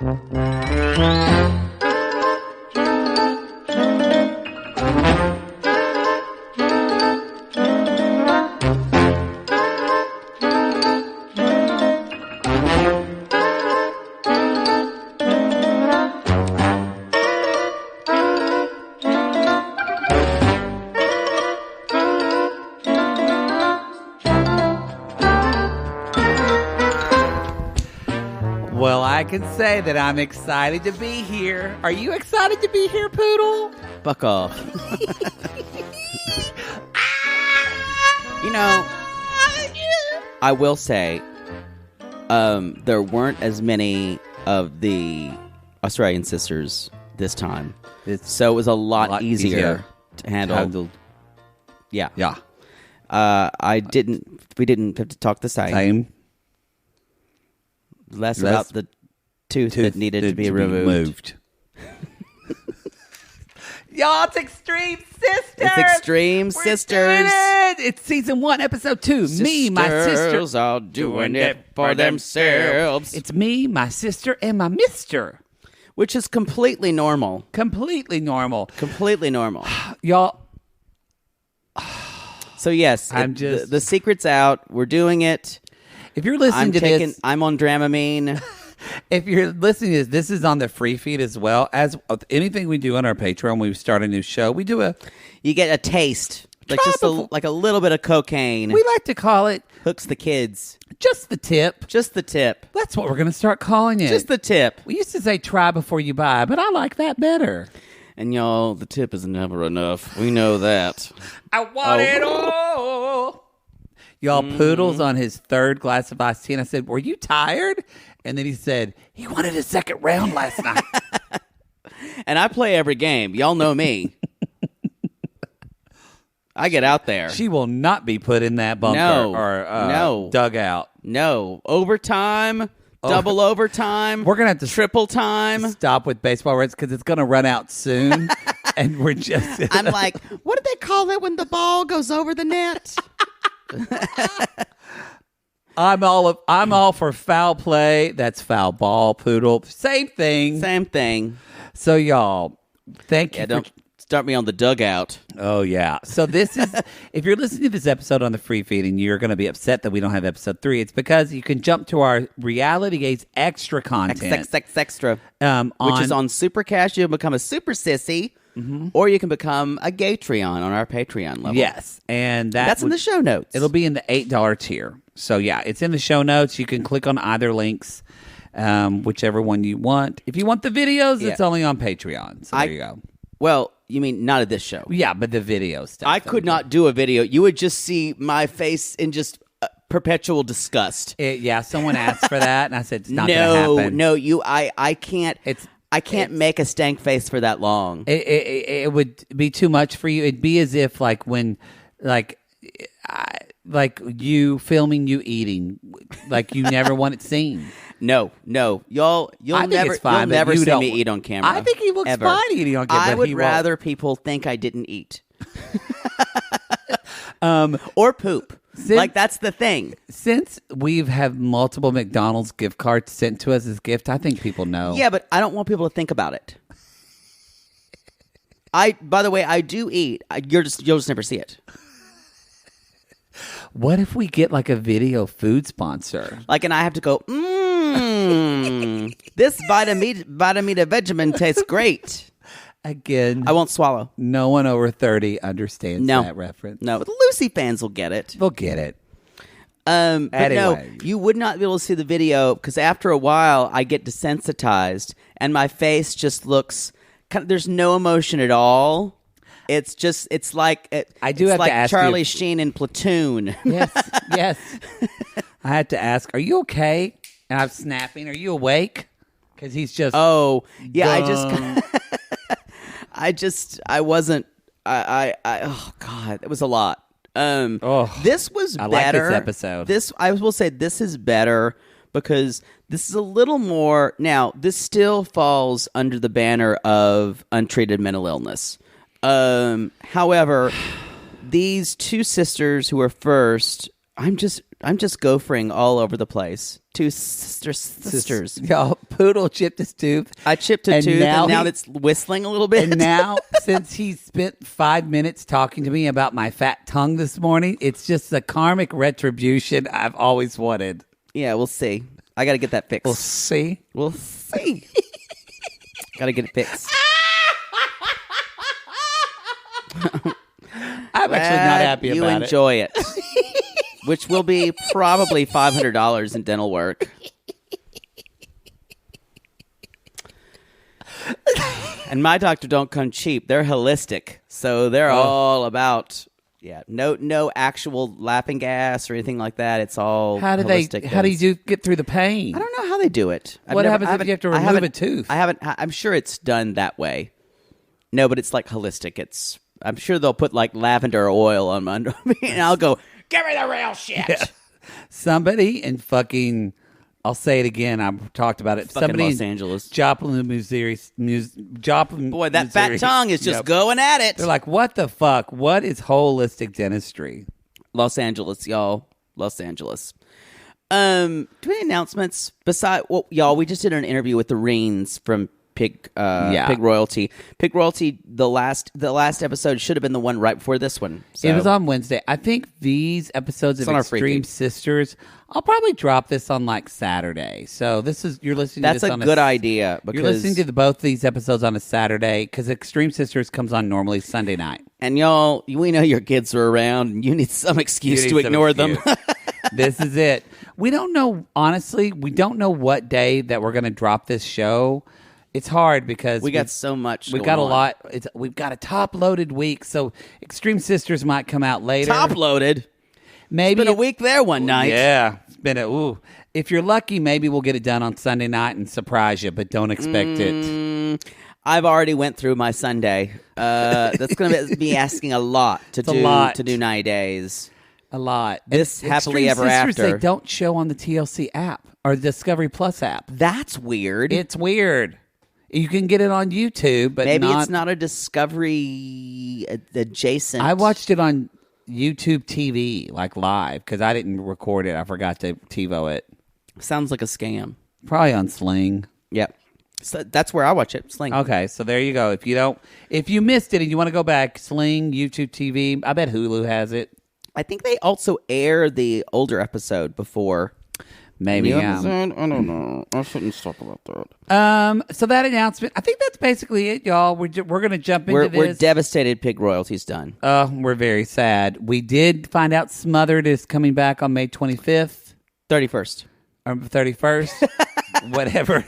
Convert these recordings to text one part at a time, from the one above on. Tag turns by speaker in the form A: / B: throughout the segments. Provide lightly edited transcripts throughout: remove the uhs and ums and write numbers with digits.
A: Well, I can say that I'm excited to be here. Are you excited to be here, Poodle?
B: Fuck off. You know, I will say, there weren't as many of the Australian sisters this time. So it was a lot easier to handle. Yeah.
A: Yeah.
B: We didn't have to talk the same. Less about the tooth that needed to be removed.
A: Y'all, it's Extreme Sisters.
B: It's Extreme Sisters.
A: It's season 1, episode 2. Me, my sister,
B: all doing it for themselves.
A: It's me, my sister, and my mister.
B: Which is completely normal.
A: Completely normal.
B: Completely normal.
A: Y'all.
B: So yes, the secret's out. We're doing it.
A: If you're listening to this,
B: I'm on Dramamine.
A: If you're listening to this is on the free feed as well. As anything we do on our Patreon, when we start a new show, we do
B: you get a taste, like just like a little bit of cocaine.
A: We like to call it
B: hooks the kids.
A: Just the tip.
B: Just the tip.
A: That's what we're going to start calling it.
B: Just the tip.
A: We used to say try before you buy, but I like that better.
B: And y'all, the tip is never enough. We know that.
A: I want it all. Y'all, Poodle's on his 3rd glass of iced tea, and I said, were you tired? And then he said, he wanted a second round last night.
B: And I play every game. Y'all know me. I get out there.
A: She will not be put in that bunker or dugout.
B: No. Overtime, double overtime.
A: We're going to have to
B: triple time.
A: Stop with baseball Reds because it's going to run out soon. And we're just...
B: I'm like, what do they call it when the ball goes over the net?
A: I'm all for foul play. That's foul ball, Poodle. Same thing. So y'all, thank you.
B: Don't start me on the dugout.
A: Oh yeah. So this is if you're listening to this episode on the free feed and you're going to be upset that we don't have episode 3, it's because you can jump to our Reality Gaze extra content,
B: extra, which is on Super Cash. You'll become a super sissy. Mm-hmm. Or you can become a Gatreon on our Patreon level.
A: Yes, and
B: that's in the show notes.
A: It'll be in the $8 tier. So yeah, it's in the show notes. You can click on either links, whichever one you want. If you want the videos, it's only on Patreon. So there you go.
B: Well, you mean not of this show?
A: Yeah, but the video stuff.
B: I could not do a video. You would just see my face in just perpetual disgust.
A: Someone asked for that, and I said it's not going to happen.
B: No, I can't. I can't make a stank face for that long.
A: It would be too much for you. It'd be as if like when you filming you eating, like you never want it seen.
B: No, you'll never see me eat on camera.
A: I think he looks fine eating on camera.
B: I would rather people think I didn't eat, or poop. That's the thing. Since
A: we've had multiple McDonald's gift cards sent to us as gift, I think people know.
B: Yeah, but I don't want people to think about it. By the way, I do eat. You'll just never see it.
A: What if we get like a video food sponsor?
B: And I have to go, this Vitamita Vegemin tastes great.
A: Again,
B: I won't swallow.
A: No one over 30 understands that reference.
B: No, but the Lucy fans will get it.
A: They'll get it.
B: But no, you would not be able to see the video because after a while I get desensitized and my face just looks there's no emotion at all. It's like
A: I do have
B: like
A: to ask
B: Charlie
A: you.
B: Sheen in Platoon.
A: Yes. I had to ask, are you okay? And I'm snapping. Are you awake? Because he's just
B: oh God, it was a lot. This was better.
A: I like this episode.
B: I will say this is better because this is a little more. Now, this still falls under the banner of untreated mental illness. However, these two sisters who are first, I'm just I'm just gophering all over the place. Two sisters.
A: Y'all, Poodle chipped his tooth.
B: I chipped a tooth, and now it's whistling a little bit.
A: And now, since he spent 5 minutes talking to me about my fat tongue this morning, it's just the karmic retribution I've always wanted.
B: Yeah, we'll see. I got to get that fixed.
A: We'll see.
B: We'll see. Got to get it fixed.
A: I'm actually not happy about it.
B: You enjoy it. Which will be probably $500 in dental work. And my doctor don't come cheap. They're holistic. So they're all about no actual laughing gas or anything like that. It's all holistic.
A: How do you get through the pain?
B: I don't know how they do it.
A: What happens if you have to remove a tooth?
B: I'm sure it's done that way. No, but it's like holistic. I'm sure they'll put like lavender oil on my under me, and I'll go, give me the real shit. Yeah.
A: Somebody in fucking, I'll say it again. I've talked about it.
B: Fucking
A: Somebody
B: Los Angeles.
A: Joplin, Missouri.
B: Boy, that fat tongue is just going at it.
A: They're like, what the fuck? What is holistic dentistry?
B: Los Angeles, y'all. Los Angeles. Do we have any announcements? Y'all, we just did an interview with the Reens from Pig Royalty. Pig Royalty, the last episode should have been the one right before this one. So.
A: It was on Wednesday. I think these episodes of Extreme Sisters, I'll probably drop this on like Saturday. So you're listening to this on
B: That's a good idea. Because
A: you're listening to both these episodes on a Saturday because Extreme Sisters comes on normally Sunday night.
B: And y'all, we know your kids are around and you need some excuse to ignore them.
A: This is it. We don't know, honestly, we don't know what day that we're going to drop this show. It's hard because
B: we got so much.
A: We've got a lot. We've got a top-loaded week, so Extreme Sisters might come out later.
B: Top-loaded?
A: Maybe
B: it's been a week there one night.
A: Yeah, it's been If you're lucky, maybe we'll get it done on Sunday night and surprise you, but don't expect it.
B: I've already went through my Sunday. That's going to be asking a lot to do 90 days.
A: A lot.
B: This Happily Ever
A: Sisters,
B: After.
A: They don't show on the TLC app or the Discovery Plus app.
B: That's weird.
A: It's weird. You can get it on YouTube, but
B: maybe it's not a Discovery adjacent.
A: I watched it on YouTube TV, like live, because I didn't record it. I forgot to TiVo it.
B: Sounds like a scam.
A: Probably on Sling.
B: Yep. So that's where I watch it. Sling.
A: Okay, so there you go. If you missed it and you want to go back, Sling, YouTube TV. I bet Hulu has it.
B: I think they also air the older episode before.
A: Maybe,
B: I don't know. I shouldn't talk about that.
A: So that announcement, I think that's basically it, y'all. We're going to jump into this.
B: We're devastated. Pig Royalty's done.
A: We're very sad. We did find out Smothered is coming back on May 25th.
B: 31st.
A: Or 31st. Whatever.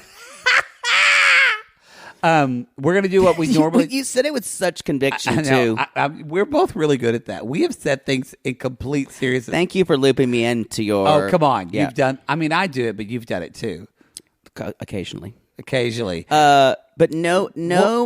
A: We're going to do what we normally...
B: You said it with such conviction, too.
A: We're both really good at that. We have said things in complete seriousness.
B: Thank you for looping me into your...
A: Oh, come on.
B: Yeah.
A: You've done... I mean, I do it, but you've done it, too.
B: Occasionally.
A: But
B: no,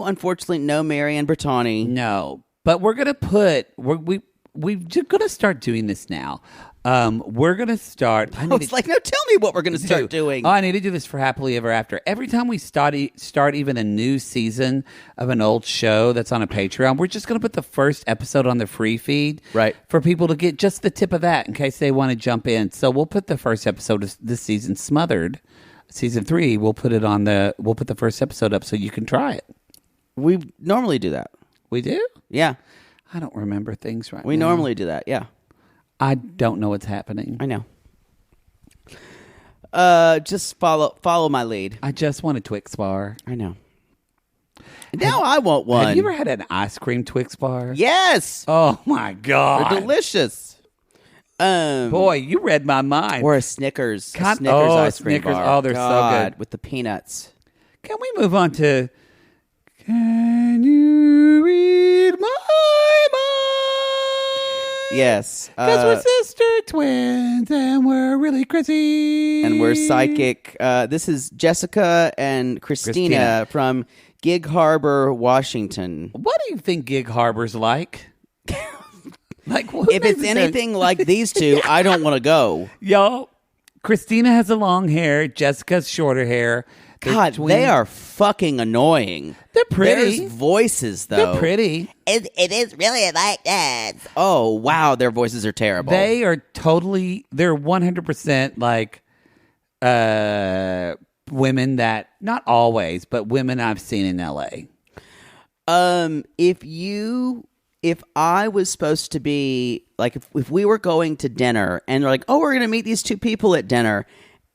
B: unfortunately, no Marianne Bertani.
A: No. But we're going to put... We're going to start doing this now. We're going to start...
B: Tell me what we're going to start doing.
A: Oh, I need to do this for Happily Ever After. Every time we start even a new season of an old show that's on a Patreon, we're just going to put the first episode on the free feed.
B: Right.
A: For people to get just the tip of that in case they want to jump in. So we'll put the first episode of this season, Smothered. Season 3, we'll put the first episode up so you can try it.
B: We normally do that.
A: We do?
B: Yeah.
A: I don't remember things right now.
B: We normally do that, yeah.
A: I don't know what's happening.
B: I know. Just follow my lead.
A: I just want a Twix bar.
B: I know. Now I want one.
A: Have you ever had an ice cream Twix bar?
B: Yes.
A: Oh my God.
B: They're delicious.
A: Boy, you read my mind.
B: Or a Snickers. Ice cream
A: Snickers.
B: bar.
A: Oh, they're so good.
B: With the peanuts.
A: Can we move on to Can You Read My Mind?
B: Yes.
A: Because we're sister twins and we're really crazy.
B: And we're psychic. This is Jessica and Christina from Gig Harbor, Washington.
A: What do you think Gig Harbor's like?
B: If it's anything like these two, I don't want to go.
A: Y'all, Christina has a long hair. Jessica's shorter hair. They're
B: God,
A: twins.
B: they are fucking annoying.
A: They're pretty.
B: There's voices, though.
A: They're pretty.
B: It is really like that. Oh, wow. Their voices are terrible.
A: They are totally, they're 100% like women that, not always, but women I've seen in LA.
B: If I was supposed to be, like, if we were going to dinner and they're like, oh, we're going to meet these two people at dinner,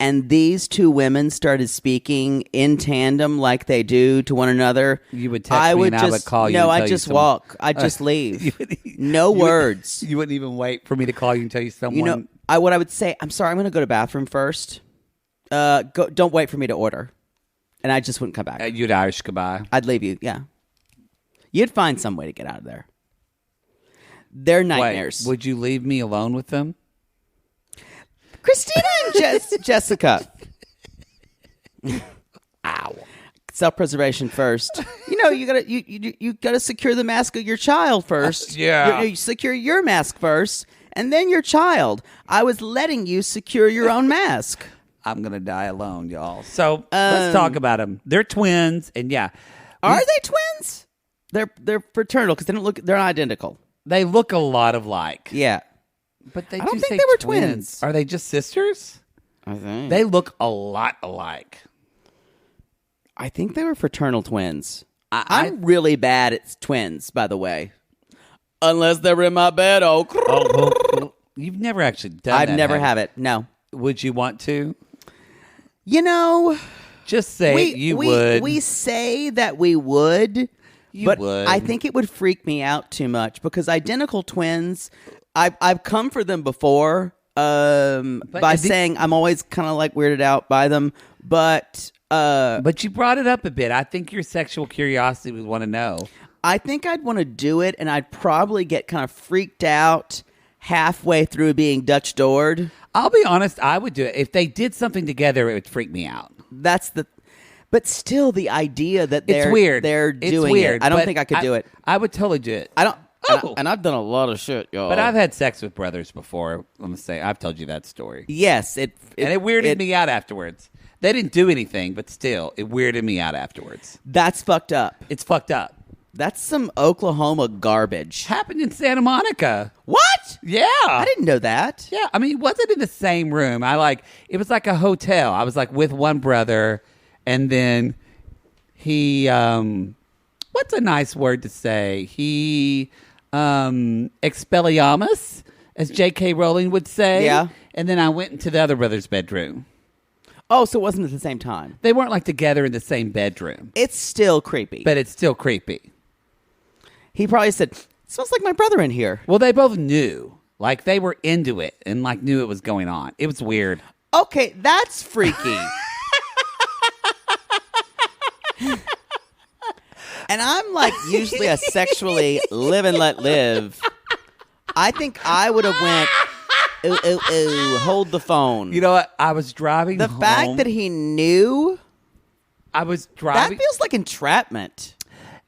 B: and these two women started speaking in tandem like they do to one another,
A: You would text me and I would call you.
B: No,
A: and
B: I'd
A: tell
B: just
A: you
B: walk. I'd just leave. No words.
A: You wouldn't even wait for me to call you and tell you someone.
B: You know, what I would say, I'm sorry, I'm going to go to the bathroom first. Don't wait for me to order. And I just wouldn't come back.
A: You'd Irish goodbye.
B: I'd leave you, yeah. You'd find some way to get out of there. They're nightmares.
A: Wait, would you leave me alone with them?
B: Christina and Jessica.
A: Ow.
B: Self-preservation first. You gotta secure the mask of your child first.
A: Yeah.
B: You secure your mask first, and then your child. I was letting you secure your own mask.
A: I'm gonna die alone, y'all. So let's talk about them. They're twins, and yeah,
B: are they twins? They're fraternal because they're not identical.
A: they look a lot alike.
B: Yeah,
A: But they
B: I don't
A: do
B: think
A: say
B: they were
A: twins.
B: twins.
A: Are they just sisters?
B: I think
A: They look a lot alike.
B: I think they were fraternal twins.
A: I-
B: I'm really bad at twins, by the way. Unless they're in my bed. Oh,
A: You've never actually done that.
B: I've never
A: have
B: have it. No.
A: you? Would you want to?
B: You know,
A: Just say you would.
B: We say that we would, but
A: would.
B: I think it would freak me out too much because identical twins, I've come for them before by saying I'm always kind of like weirded out by them, but
A: But you brought it up a bit. I think your sexual curiosity would want to know.
B: I think I'd want to do it, and I'd probably get kind of freaked out halfway through being Dutch doored.
A: I'll be honest, I would do it. If they did something together, it would freak me out.
B: But still, the idea that
A: It's weird.
B: they're
A: It's
B: doing
A: weird,
B: it. I don't
A: but
B: think I could do it.
A: I would totally do it.
B: I don't.
A: Oh.
B: And I've done a lot of shit, y'all.
A: But I've had sex with brothers before. Let me say, I've told you that story.
B: Yes,
A: And it weirded me out afterwards. They didn't do anything, but still, it weirded me out afterwards.
B: That's fucked up.
A: It's fucked up.
B: That's some Oklahoma garbage.
A: Happened in Santa Monica.
B: What?
A: Yeah.
B: I didn't know that.
A: Yeah, I mean, it wasn't in the same room. It was like a hotel. I was like with one brother, and then he, what's a nice word to say? He, expelliarmus, as J.K. Rowling would say.
B: Yeah.
A: And then I went into the other brother's bedroom.
B: Oh, so it wasn't at the same time.
A: They weren't like together in the same bedroom,
B: It's still creepy.
A: but it's still creepy.
B: He probably said, "It smells like my brother in here."
A: Well, they both knew. Like, they were into it and, like, knew it was going on. It was weird.
B: Okay, that's freaky. And I'm like usually a sexually live and let live. I think I would have went, ooh, ooh, ooh, hold the phone.
A: You know what? I was driving
B: The
A: home.
B: fact that he knew,
A: I was
B: that
A: driving.
B: feels like entrapment.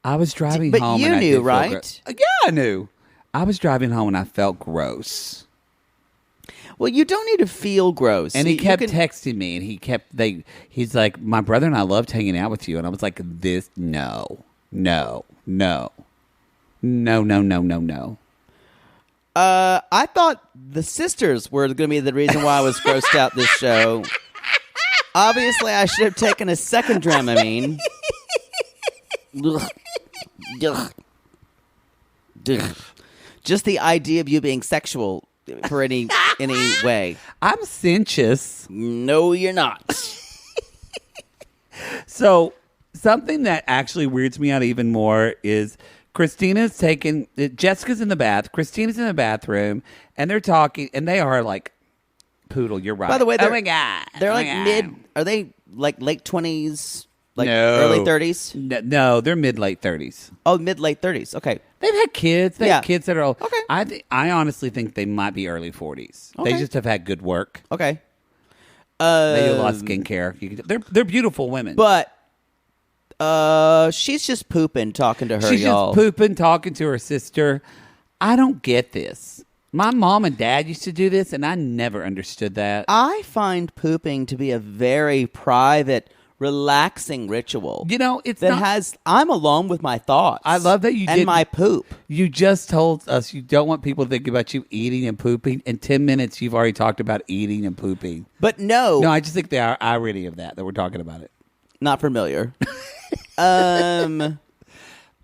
A: I I was driving
B: But
A: home.
B: you
A: and I
B: knew,
A: did feel
B: right?
A: Yeah, I knew. I was driving home and I felt gross.
B: Well, you don't need to feel gross.
A: And he
B: You
A: kept
B: can-
A: texting me, and he's like, my brother and I loved hanging out with you. And I was like, no.
B: I thought the sisters were going to be the reason why I was grossed out this show. Obviously, I should have taken a second Dramamine. Ugh. Ugh. Ugh. Just the idea of you being sexual for any way.
A: I'm sensuous.
B: No, you're not.
A: So something that actually weirds me out even more is Jessica's in the bath. Christina's in the bathroom, and they're talking, and they are like, poodle, you're right.
B: By the way,
A: oh my God.
B: They're
A: oh
B: like
A: my God.
B: mid. Are they like late 20s? Like
A: No.
B: early 30s?
A: No, they're mid-late 30s.
B: Oh, mid-late 30s. Okay.
A: They've had kids. They
B: Yeah.
A: have kids that are old.
B: Okay.
A: I honestly think they might be early 40s. They
B: Okay.
A: just have had good work.
B: Okay.
A: They do a lot of skincare. They're beautiful women.
B: But she's just pooping talking to her,
A: She's
B: y'all.
A: just pooping, talking to her sister. I don't get this. My mom and dad used to do this, and I never understood that.
B: I find pooping to be a very private, relaxing ritual.
A: You know, it's
B: that
A: not,
B: has. I'm alone with my thoughts.
A: I love that you
B: and
A: did
B: my poop.
A: You just told us you don't want people to think about you eating and pooping. In 10 minutes, you've already talked about eating and pooping.
B: But no,
A: I just think the irony of that we're talking about it.
B: Not familiar.
A: I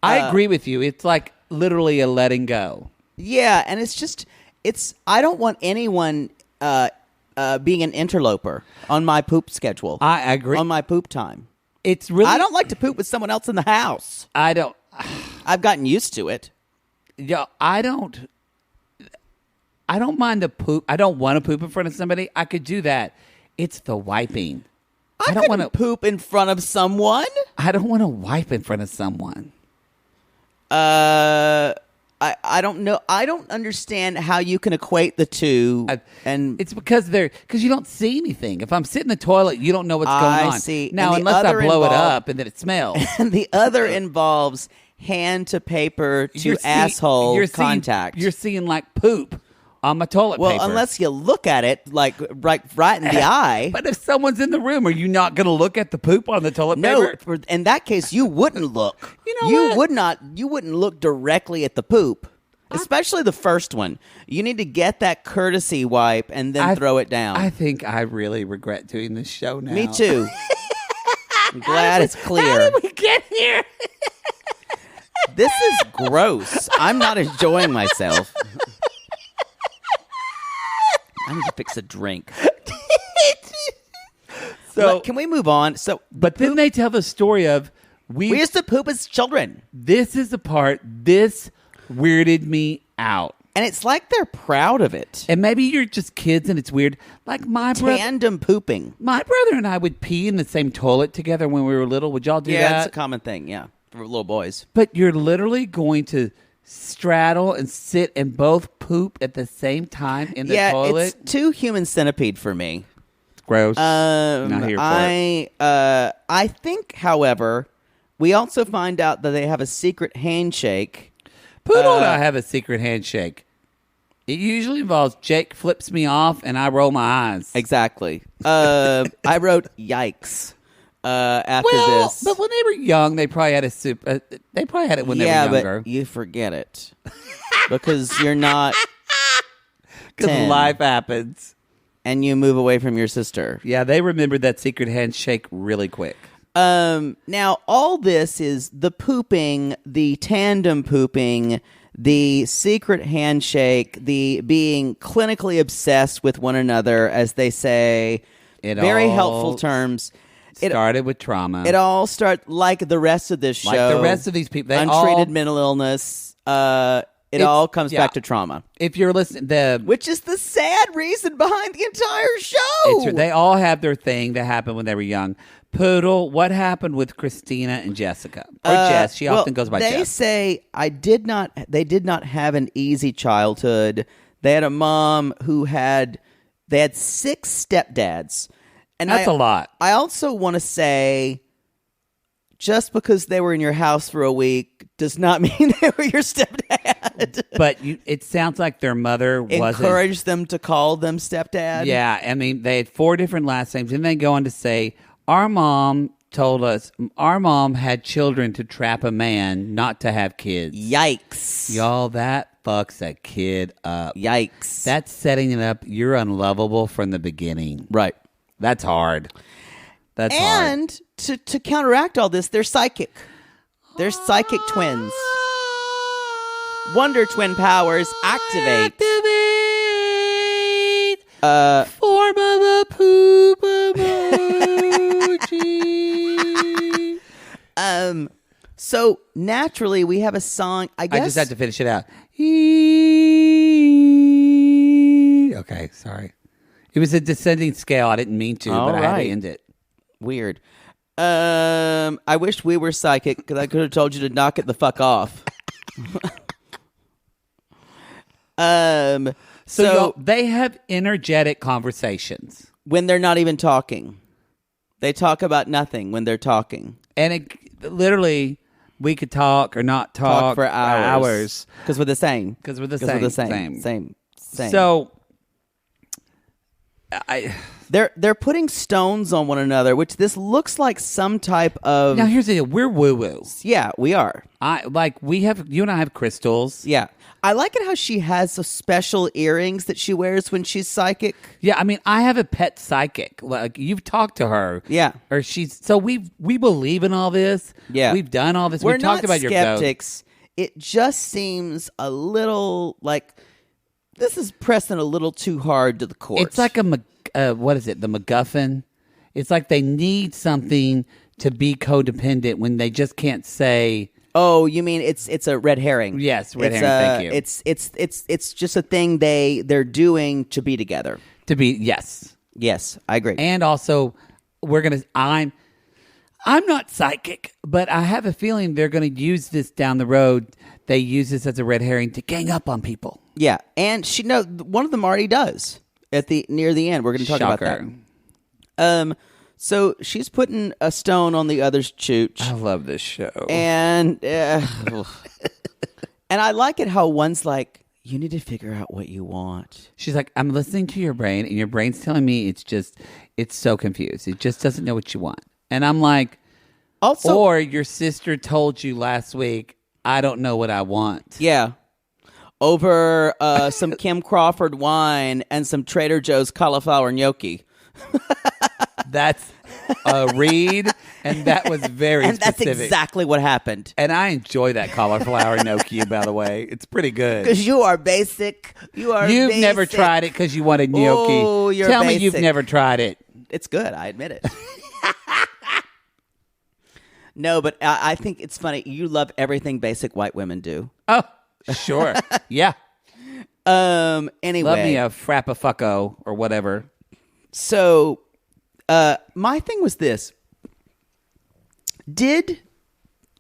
A: agree with you. It's like literally a letting go.
B: Yeah, and I don't want anyone being an interloper on my poop schedule.
A: I agree.
B: On my poop time.
A: It's really.
B: I don't like to poop with someone else in the house.
A: I don't.
B: I've gotten used to it.
A: Yeah, I don't mind the poop. I don't want to poop in front of somebody. I could do that. It's the wiping.
B: I don't want to poop in front of someone.
A: I don't want to wipe in front of someone.
B: I don't know. I don't understand how you can equate the two. And
A: it's because you don't see anything. If I'm sitting in the toilet, you don't know what's going on.
B: I see.
A: Now, unless I blow it up and then it smells.
B: And the other involves hand to paper to asshole contact.
A: You're seeing like poop on my toilet paper.
B: Well, unless you look at it like right in the eye.
A: But if someone's in the room, are you not going to look at the poop on the toilet paper?
B: No, in that case, you wouldn't look.
A: You
B: would not. You wouldn't look directly at the poop, especially the first one. You need to get that courtesy wipe and then throw it down.
A: I think I really regret doing this show now.
B: Me too. I'm glad it's clear.
A: How did we get here?
B: This is gross. I'm not enjoying myself. I need to fix a drink. So can we move on?
A: But then they tell the story of we
B: used to poop as children.
A: This is the part. This weirded me out.
B: And it's like they're proud of it.
A: And maybe you're just kids and it's weird. Like
B: tandem pooping.
A: My brother and I would pee in the same toilet together when we were little. Would y'all do that?
B: Yeah, it's a common thing, yeah, for little boys.
A: But you're literally going to straddle and sit and both poop at the same time in the toilet?
B: Yeah, it's too human centipede for me.
A: It's gross. Not here for it.
B: I think, however, we also find out that they have a secret handshake.
A: Poodle and I have a secret handshake. It usually involves Jake flips me off and I roll my eyes.
B: Exactly. I wrote yikes after this.
A: But when they were young, they probably had they probably had it when they were younger.
B: Yeah, but you forget it because you're not.
A: Because life happens,
B: and you move away from your sister.
A: Yeah, they remembered that secret handshake really quick.
B: Now, all this is the pooping, the tandem pooping, the secret handshake, the being clinically obsessed with one another, as they say. Very helpful terms.
A: Started with trauma.
B: It all started like the rest of this show.
A: Like the rest of these people.
B: Untreated mental illness. It all comes back to trauma.
A: If you're listening,
B: which is the sad reason behind the entire show.
A: They all have their thing that happened when they were young. Poodle, what happened with Christina and Jessica? Or Jess. She often goes by Jess.
B: They say they did not have an easy childhood. They had a mom who they had 6 stepdads. And
A: that's a lot.
B: I also want to say, just because they were in your house for a week does not mean they were your stepdad.
A: But it sounds like their mother
B: encouraged them to call them stepdad.
A: Yeah, I mean, they had 4 different last names. And they go on to say, our mom told us our mom had children to trap a man, not to have kids.
B: Yikes.
A: Y'all, that fucks a kid up.
B: Yikes.
A: That's setting it up. You're unlovable from the beginning.
B: Right.
A: That's hard. That's hard.
B: And to counteract all this, they're psychic. They're psychic twins. Wonder Twin powers activate.
A: Form of a poop emoji.
B: So naturally, we have a song. I guess
A: I just had to finish it out. Okay, sorry. It was a descending scale. I didn't mean to, but I had to end it.
B: Weird. I wish we were psychic because I could have told you to knock it the fuck off.
A: So they have energetic conversations
B: when they're not even talking. They talk about nothing when they're talking,
A: and literally, we could talk or not talk
B: for hours
A: because
B: we're the same.
A: Because we're the same.
B: Same.
A: So,
B: They're putting stones on one another, which this looks like some type of.
A: now here's the deal. We're woo-woo.
B: Yeah, we are.
A: You and I have crystals.
B: Yeah. I like it how she has the special earrings that she wears when she's psychic.
A: Yeah, I mean, I have a pet psychic. Like, you've talked to her.
B: Yeah.
A: Or so we believe in all this.
B: Yeah.
A: We've done all this.
B: We're
A: We've talked
B: not
A: about your ghost.
B: skeptics. It just seems a little like this is pressing a little too hard to the core.
A: It's like what is it? The MacGuffin? It's like they need something to be codependent when they just can't say.
B: Oh, you mean it's a red herring?
A: Yes, red herring. Thank you.
B: It's just a thing they're doing to be together.
A: Yes,
B: I agree.
A: and also I'm not psychic, but I have a feeling they're gonna use this down the road. They use this as a red herring to gang up on people.
B: Yeah, and one of them already does near the end. We're going to talk about that. So she's putting a stone on the other's chooch.
A: I love this show.
B: And and I like it how one's like, you need to figure out what you want.
A: She's like, I'm listening to your brain, and your brain's telling me it's so confused. It just doesn't know what you want. And I'm like,
B: also,
A: or your sister told you last week, I don't know what I want.
B: Yeah. Over some Kim Crawford wine and some Trader Joe's cauliflower gnocchi.
A: That's a read, and that was very
B: and
A: specific.
B: That's exactly what happened.
A: And I enjoy that cauliflower gnocchi, by the way. It's pretty good.
B: Because you are basic. You've
A: never tried it because you wanted gnocchi.
B: Oh, you're
A: Tell
B: basic.
A: me you've never tried it.
B: It's good. I admit it. No, but I think it's funny. You love everything basic white women do.
A: Oh, sure. Yeah.
B: Anyway.
A: Love me a frappafucko or whatever.
B: So, my thing was this. Did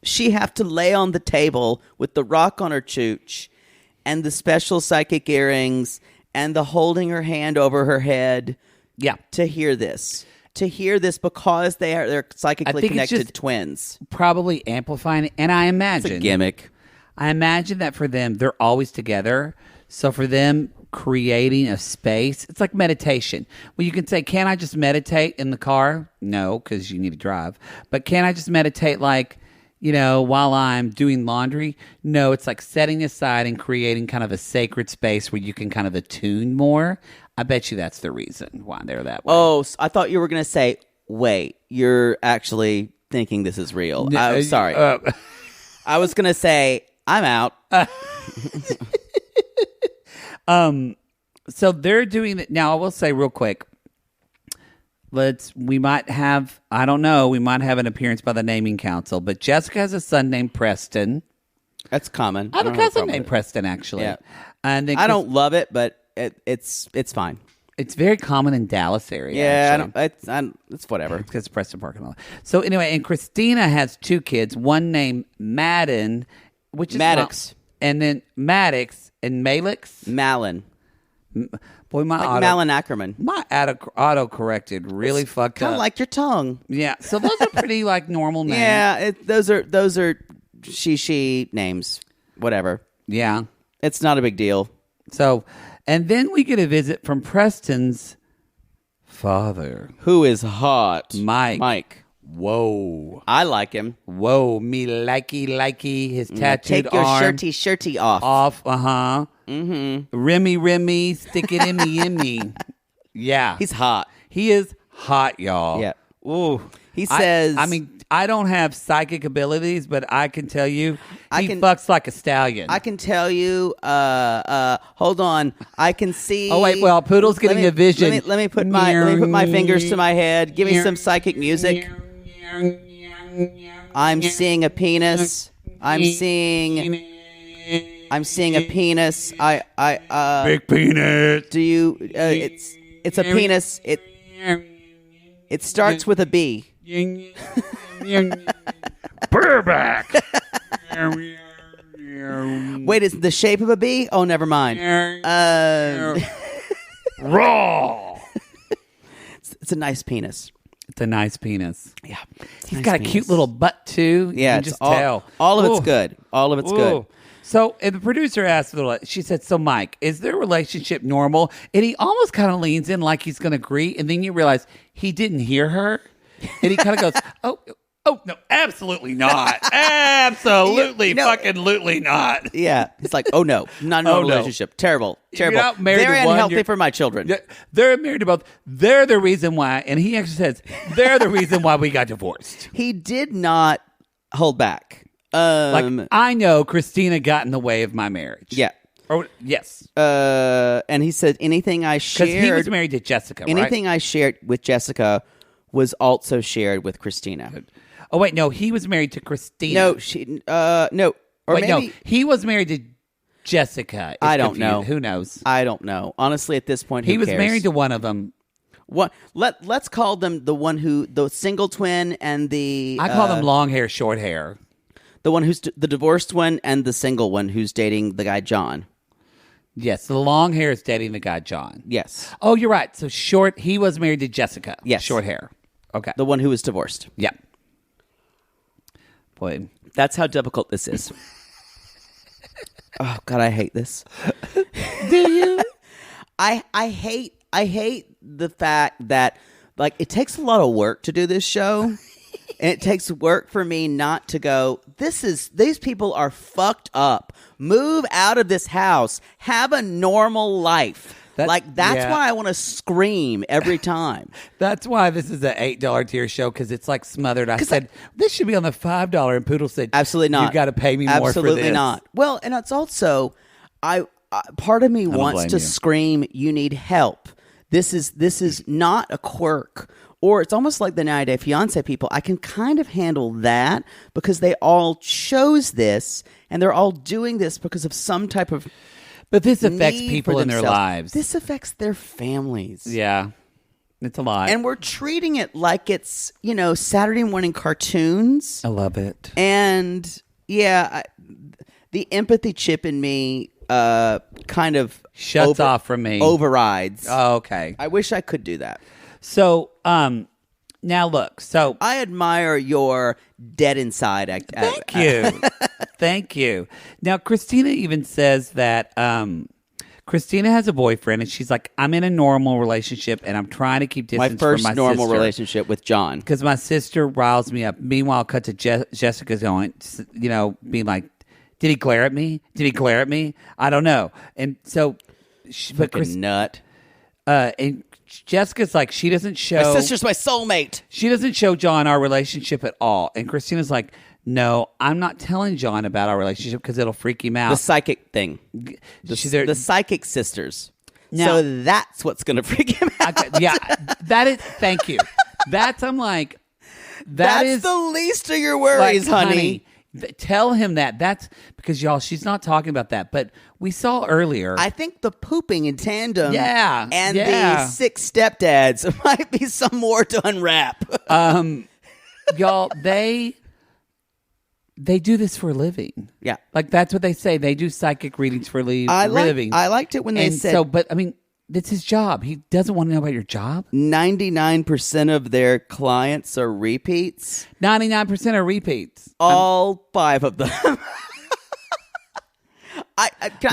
B: she have to lay on the table with the rock on her chooch and the special psychic earrings and the holding her hand over her head to hear this? To hear this because they're psychically connected twins.
A: Probably amplifying it. And I imagine.
B: It's a gimmick.
A: I imagine that for them, they're always together. So for them, creating a space, it's like meditation. Well, you can say, can I just meditate in the car? No, because you need to drive. But can I just meditate while I'm doing laundry? No, it's like setting aside and creating kind of a sacred space where you can kind of attune more. I bet you that's the reason why they're that way.
B: Oh, I thought you were going to say, wait, you're actually thinking this is real. I'm sorry. I was going to say, I'm out.
A: So they're doing it now. I will say real quick. We might have an appearance by the naming council, but Jessica has a son named Preston.
B: That's common.
A: I have a cousin named Preston, actually.
B: Yeah.
A: And
B: I don't love it, but it's fine.
A: It's very common in Dallas area.
B: Yeah, it's whatever.
A: It's because Preston Park and all that. So anyway, and Christina has two kids. One named Madden, which is
B: Maddox,
A: and then Maddox and Malix.
B: Malin.
A: Boy,
B: Malin Ackerman.
A: My auto corrected really fucked up.
B: Kind of like your tongue.
A: Yeah. So those are pretty normal names.
B: Yeah, those are she names. Whatever.
A: Yeah.
B: It's not a big deal.
A: So, and then we get a visit from Preston's father,
B: who is hot.
A: Mike. Whoa.
B: I like him.
A: Whoa, me likey, his tattooed
B: Take your
A: arm.
B: shirty off.
A: Off, uh-huh. Mm-hmm. Remy, stick it in me. Yeah.
B: He's hot.
A: He is hot, y'all.
B: Yeah.
A: Ooh.
B: He says...
A: I don't have psychic abilities, but I can tell you he fucks like a stallion.
B: I can tell you, hold on. I can see...
A: Oh, wait, well, Poodle's getting a vision.
B: Let me put my fingers to my head. Give me some psychic music. I'm seeing a penis. I'm seeing a penis.
A: Big penis.
B: Do you? It's a penis. It starts with a B.
A: Bareback.
B: Wait, is the shape of a B? Oh, never mind.
A: Raw.
B: It's a nice penis.
A: It's a nice penis.
B: Yeah.
A: He's got a cute little butt, too.
B: Yeah,
A: you can just tell.
B: All of it's good. All of it's good.
A: So, and the producer asked, she said, so Mike, is their relationship normal? And he almost kind of leans in like he's going to agree. And then you realize he didn't hear her. And he kind of goes, oh, no, absolutely not. Absolutely fucking lutely not.
B: Yeah. It's like, oh, no, not a normal relationship. Terrible.
A: You're not married
B: Very
A: to one,
B: unhealthy for my children.
A: They're married to both. They're the reason why. And he actually says, they're the reason why we got divorced.
B: He did not hold back.
A: I know Christina got in the way of my marriage.
B: Yeah.
A: Yes.
B: And he said anything I shared.
A: Because he was married to Jessica, right?
B: Anything I shared with Jessica was also shared with Christina.
A: Oh, wait, no. He was married to Christina.
B: No. Or
A: wait,
B: maybe,
A: no. He was married to Jessica.
B: I don't know.
A: Who knows?
B: I don't know. Honestly, at this point,
A: he was
B: cares?
A: married to one of them.
B: What? Let's call them the single twin and the.
A: I call them long hair, short hair.
B: The one who's the divorced one and the single one who's dating the guy John.
A: Yes, the long hair is dating the guy John.
B: Yes.
A: Oh, you're right. So short. He was married to Jessica.
B: Yes.
A: Short hair. Okay.
B: The one who was divorced.
A: Yeah. Boy,
B: that's how difficult this is. Oh God, I hate this.
A: Do you?
B: I hate the fact that like it takes a lot of work to do this show. And it takes work for me not to go, these people are fucked up. Move out of this house. Have a normal life. That's why I want to scream every time.
A: That's why this is an $8 tier show, because it's like smothered. I said, this should be on the $5, and Poodle said,
B: absolutely not.
A: You've got to pay me more for this.
B: Absolutely not. Well, and it's also, part of me wants to scream, you need help. This is not a quirk. Or it's almost like the 90 Day Fiancé people. I can kind of handle that because they all chose this and they're all doing this because of some type of.
A: But this affects people in their lives.
B: This affects their families.
A: Yeah, it's a lot.
B: And we're treating it like it's, Saturday morning cartoons.
A: I love it.
B: And yeah, the empathy chip in me kind of
A: shuts off from me.
B: Overrides.
A: Oh, okay.
B: I wish I could do that.
A: So, now look. So
B: I admire your dead inside act.
A: Thank you. Thank you. Now, Christina even says that Christina has a boyfriend, and she's like, I'm in a normal relationship, and I'm trying to keep distance from my sister.
B: My first normal relationship with John.
A: Because my sister riles me up. Meanwhile, cut to Jessica's going, being like, did he glare at me? Did he glare at me? I don't know. And so,
B: nut.
A: And Jessica's like, she doesn't show.
B: My sister's my soulmate.
A: She doesn't show John our relationship at all. And Christina's like, no, I'm not telling John about our relationship because it'll freak him out.
B: The psychic thing. The psychic sisters. Now, so that's what's going to freak him out.
A: Yeah, that is, thank you. That's
B: the least of your worries,
A: like,
B: honey.
A: Tell him that. That's because, y'all, she's not talking about that. But we saw earlier.
B: I think the pooping in tandem and
A: the
B: 6 stepdads might be some more to unwrap.
A: Y'all, they do this for a living.
B: Yeah.
A: Like, that's what they say. They do psychic readings for a living.
B: I liked it when they said.
A: So, but, I mean, it's his job. He doesn't want to know about your job.
B: 99% of their clients are repeats.
A: 99% are repeats.
B: All 5 of them.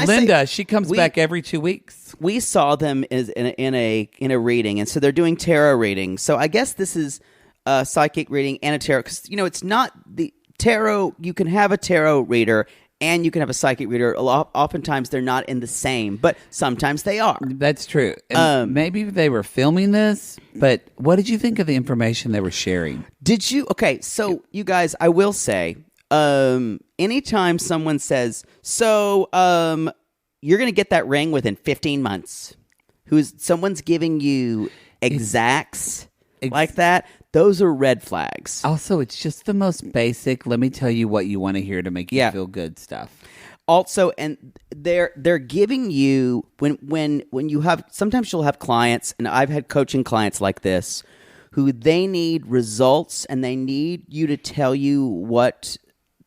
A: Linda, she comes back every 2 weeks.
B: We saw them in a reading, and so they're doing tarot readings. So I guess this is a psychic reading and a tarot, because it's not the tarot. You can have a tarot reader and you can have a psychic reader. Oftentimes they're not in the same, but sometimes they are.
A: That's true. And maybe they were filming this, but what did you think of the information they were sharing?
B: Did you? Okay, so you guys, I will say, anytime someone says, so you're going to get that ring within 15 months, someone's giving you exacts like that, those are red flags.
A: Also, it's just the most basic, let me tell you what you want to hear to make you feel good stuff.
B: Also, and they're giving you when you have, sometimes you'll have clients, and I've had coaching clients like this, who they need results and they need you to tell you what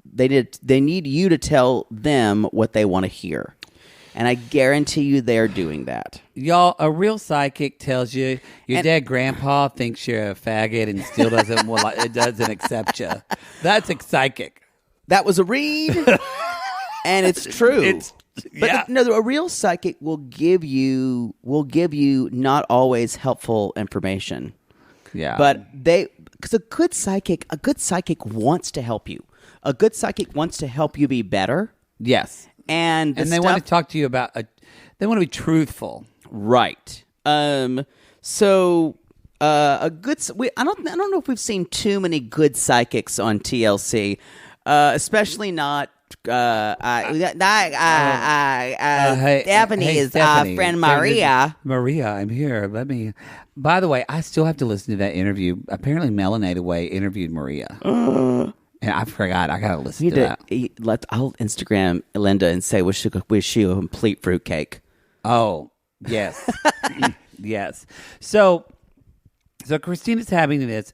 B: they did. They need you to tell them what they want to hear. And I guarantee you they're doing that.
A: Y'all, a real psychic tells you your dead grandpa thinks you're a faggot and still doesn't accept you. That's a psychic.
B: That was a read. And it's true.
A: Yeah.
B: But a real psychic will give you not always helpful information.
A: Yeah.
B: But because a good psychic wants to help you. A good psychic wants to help you be better.
A: Yes.
B: And
A: they want to talk to you about they want to be truthful.
B: Right. So a good I don't know if we've seen too many good psychics on TLC. Especially not Stephanie's friend Maria.
A: Maria, I'm here. By the way, I still have to listen to that interview. Apparently, Melanated Way interviewed Maria. And I forgot. I got to listen to that.
B: I'll Instagram Linda and say, was she a complete fruitcake?
A: Oh, yes. Yes. So Christina's having this,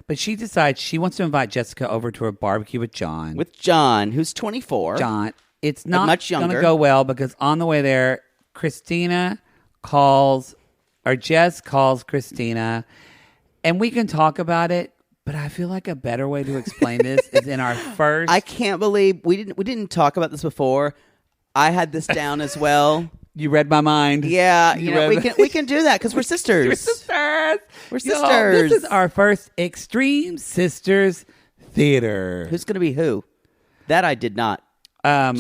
A: but she decides she wants to invite Jessica over to a barbecue with John.
B: With John, who's 24.
A: John. It's not
B: much
A: going
B: younger.
A: to go well because on the way there, Jess calls Christina, and we can talk about it, but I feel like a better way to explain this is in our first...
B: I can't believe we didn't talk about this before. I had this down as well.
A: You read my mind.
B: Yeah, we can do that because we're sisters.
A: We're sisters.
B: We're sisters.
A: This is our first Extreme Sisters Theater.
B: Who's going to be who? That I did not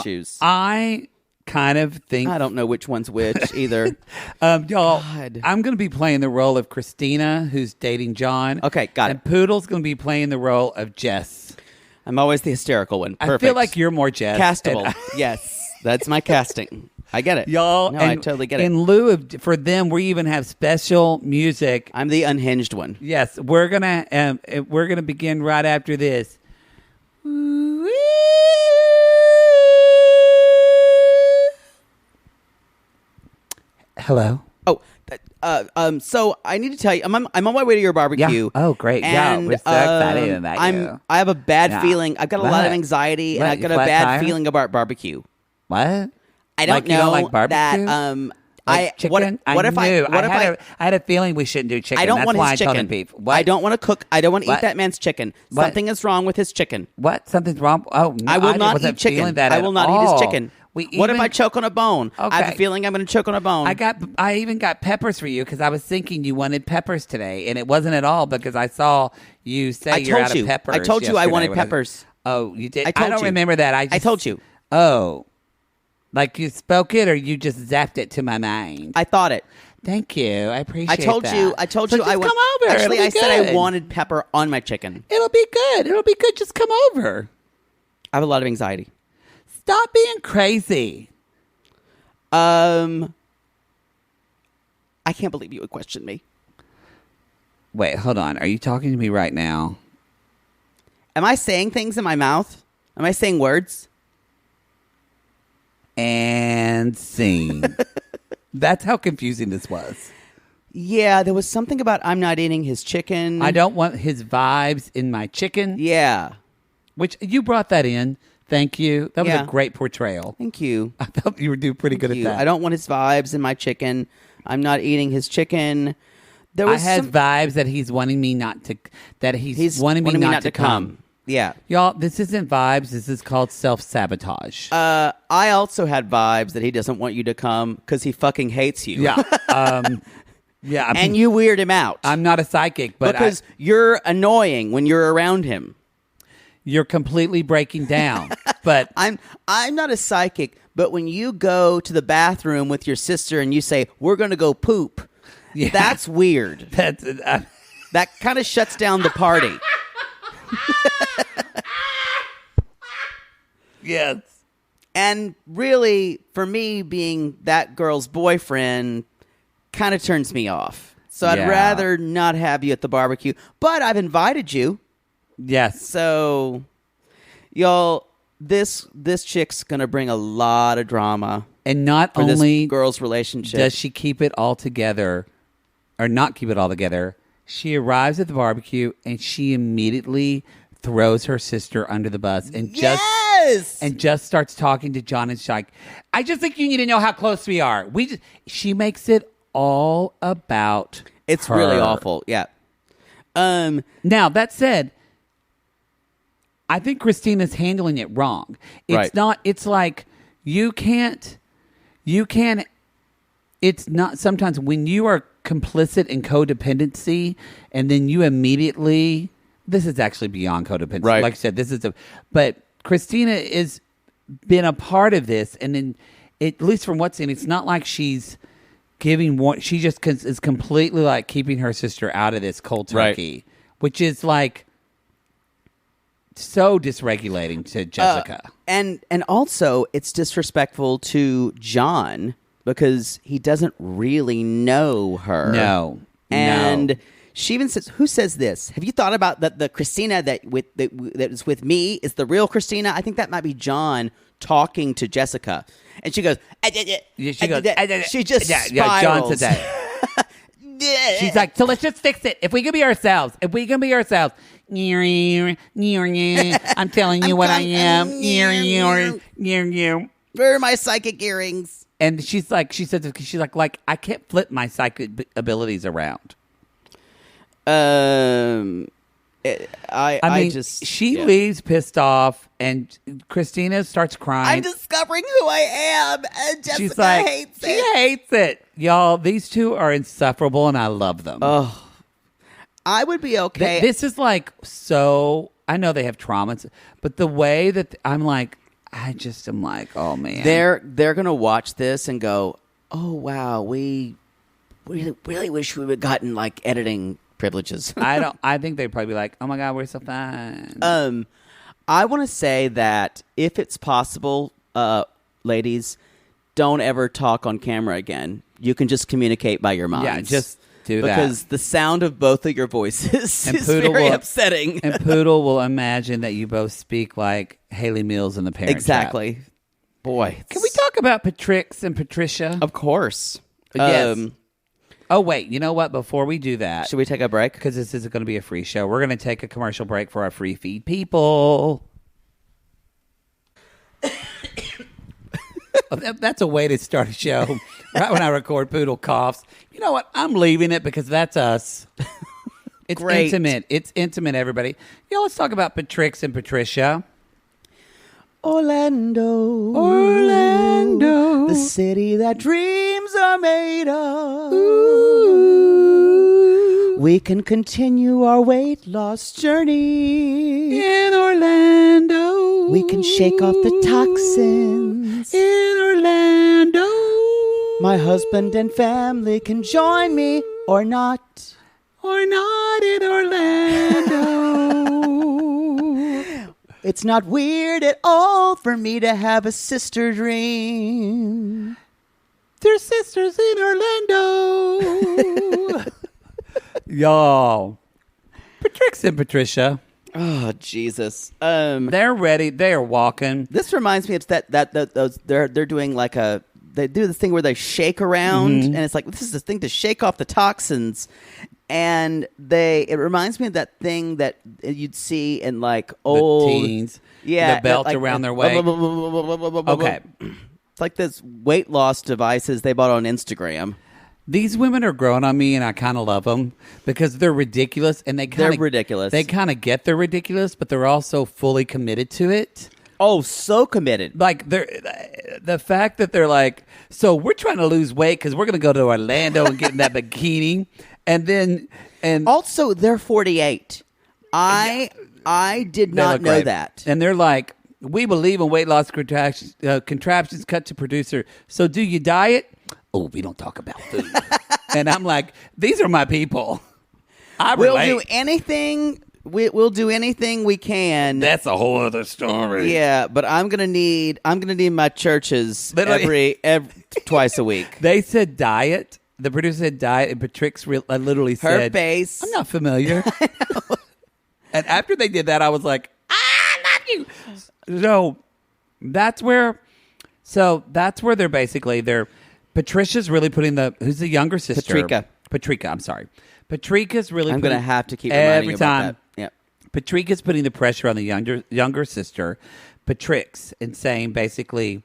B: choose.
A: I kind of think...
B: I don't know which one's which either.
A: Y'all,
B: God.
A: I'm going to be playing the role of Christina, who's dating John.
B: Okay, got it.
A: And Poodle's going to be playing the role of Jess.
B: I'm always the hysterical one. Perfect.
A: I feel like you're more Jess.
B: Castable. Yes, that's my casting. I get it.
A: Y'all,
B: I totally get it.
A: In lieu of, for them, we even have special music.
B: I'm the unhinged one.
A: Yes, we're gonna begin right after this. Hello.
B: Oh, so I need to tell you, I'm on my way to your barbecue.
A: Yeah. Oh, great.
B: And,
A: yeah, we're so excited about you.
B: I have a bad feeling. I've got a lot of anxiety, and I've got a bad feeling about barbecue.
A: What?
B: I don't know
A: you don't like barbecue?
B: That
A: chicken? I had a feeling we shouldn't do chicken.
B: I don't
A: That's
B: want
A: why
B: his
A: I
B: chicken.
A: told him beef. What?
B: I don't want to cook. I don't want to eat
A: What?
B: that man's chicken.
A: What?
B: Something is wrong with his chicken.
A: What? Something's wrong? Oh, no,
B: I will not
A: wasn't
B: eat chicken.
A: feeling that
B: I will
A: at
B: not eat
A: all.
B: his chicken. What if I choke on a bone? I have
A: Okay.
B: a feeling I'm going to choke on a bone.
A: I even got peppers for you because I was thinking you wanted peppers today, and it wasn't at all because I saw you say you're out of peppers.
B: I told you I wanted
A: yesterday.
B: peppers.
A: Oh, you did?
B: I told
A: don't
B: you.
A: remember that. I
B: told you.
A: Oh. Like you spoke it or you just zapped it to my mind?
B: I thought it.
A: Thank you. I appreciate that.
B: I told
A: So
B: you
A: just
B: I would.
A: come over.
B: Actually,
A: It'll
B: I
A: be
B: said I
A: good.
B: wanted pepper on my chicken.
A: It'll be good. It'll be good. Just come over.
B: I have a lot of anxiety.
A: Stop being crazy.
B: I can't believe you would question me.
A: Wait, hold on. Are you talking to me right now?
B: Am I saying things in my mouth? Am I saying words?
A: And scene. That's how confusing this was.
B: Yeah, there was something about I'm not eating his chicken.
A: I don't want his vibes in my chicken.
B: Yeah.
A: Which you brought that in. Thank you. That was
B: Yeah.
A: a great portrayal.
B: Thank you.
A: I thought you were doing pretty good at that.
B: I don't want his vibes in my chicken. I'm not eating his chicken. There
A: I
B: was
A: had
B: some,
A: vibes that he's wanting me not to. That he's wanting me not to come.
B: Yeah.
A: Y'all, this isn't vibes. This is called self-sabotage.
B: I also had vibes that he doesn't want you to come because he fucking hates you.
A: Yeah. Yeah.
B: And you weird him out.
A: I'm not a psychic, but
B: because you're annoying when you're around him.
A: You're completely breaking down. But
B: I'm not a psychic, but when you go to the bathroom with your sister and you say, we're going to go poop, that's weird.
A: That's
B: That kind of shuts down the party.
A: yes.
B: And really, for me, being that girl's boyfriend kind of turns me off. So I'd
A: Yeah.
B: rather not have you at the barbecue. But I've invited you.
A: Yes.
B: So, y'all, this chick's going to bring a lot of drama
A: And not
B: for
A: only
B: this girl's relationship.
A: does she keep it all together, or not keep it all together, she arrives at the barbecue and she immediately throws her sister under the bus and just starts talking to John, and she's like, I just think you need to know how close we are. She makes it all about
B: It's
A: her.
B: really awful. Yeah.
A: Now, that said, I think Christina's handling it wrong. It's
B: Right.
A: not. It's like you can't. It's not. Sometimes when you are complicit in codependency, and then you immediately. This is actually beyond codependency.
B: Right.
A: Like I said, this is a. But Christina is been a part of this, and then at least from what's in, it's not like she's giving one. She just is completely like keeping her sister out of this cold turkey, which is like so dysregulating to Jessica.
B: And also, it's disrespectful to John because he doesn't really know her.
A: No.
B: She even says, "Who says this? Have you thought about the Christina that is with me is the real Christina? I think that might be John talking to Jessica." And she goes, she just spirals.
A: Yeah, John said that. She's like, so let's just fix it. If we can be ourselves. I'm telling you what I am.
B: Where are my psychic earrings?
A: And she's like, I can't flip my psychic abilities around.
B: I mean,
A: she leaves pissed off, and Christina starts crying.
B: I'm discovering who I am, and Jessica hates it.
A: She hates it. Y'all, these two are insufferable, and I love them.
B: Oh, I would be okay.
A: This is like so. I know they have traumas, but the way that I'm like, I just am like, oh man,
B: they're gonna watch this and go, oh wow, we really wish we would have gotten like editing privileges.
A: I think they'd probably be like, oh my god, we're so fine.
B: I want to say that if it's possible, ladies, don't ever talk on camera again. You can just communicate by your minds.
A: Yeah, just do that.
B: Because the sound of both of your voices is very upsetting.
A: And Poodle will imagine that you both speak like Haley Mills in The Parent
B: Exactly.
A: Trap.
B: Boy.
A: Can we talk about Patrix and Patricia?
B: Of course.
A: Yes. Oh, wait. You know what? Before we do that.
B: Should we take a break?
A: Because this isn't going to be a free show. We're going to take a commercial break for our free feed people. That's a way to start a show. Right when I record, Poodle coughs. You know what? I'm leaving it because that's us. It's
B: Great.
A: intimate. It's intimate, everybody. Let's talk about Patrix and Patricia.
B: Orlando, the city that dreams are made of. Ooh. We can continue our weight loss journey
A: In Orlando.
B: We can shake off the toxins
A: in Orlando.
B: My husband and family can join me or not.
A: Or not in Orlando.
B: It's not weird at all for me to have a sister dream.
A: They're sisters in Orlando. Y'all. Patrix and Patricia.
B: Oh, Jesus.
A: They're ready. They are walking.
B: This reminds me of those they're doing like they do this thing where they shake around and it's like this is the thing to shake off the toxins. And it reminds me of that thing that you'd see in like old
A: the teens.
B: Yeah,
A: The belt
B: like,
A: around their waist. Okay.
B: It's like this weight loss devices they bought on Instagram.
A: These women are growing on me, and I kind of love them because they're ridiculous, and they're
B: ridiculous.
A: They kind of get they're ridiculous, but they're also fully committed to it.
B: Oh, so committed!
A: Like the fact that they're like, so we're trying to lose weight because we're going to go to Orlando and get in that bikini, and
B: also they're 48. I did not know
A: great.
B: that,
A: and they're like, we believe in weight loss contraptions. Cut to producer. So do you diet? Oh, we don't talk about food. And I'm like, these are my people.
B: We'll do anything. We'll do anything we can.
A: That's a whole other story.
B: Yeah, but I'm gonna need my churches every twice a week.
A: They said diet. The producer said diet, and Patrix literally said,
B: her face.
A: I'm not familiar. I know. And after they did that, I was like, I love you. So that's where they're basically Patricia's really putting who's the younger sister? Patrica, I'm sorry. Patrica's really
B: I'm going to have to keep reminding you about that. Yep.
A: Patrica's putting the pressure on the younger sister, Patrix, and saying basically,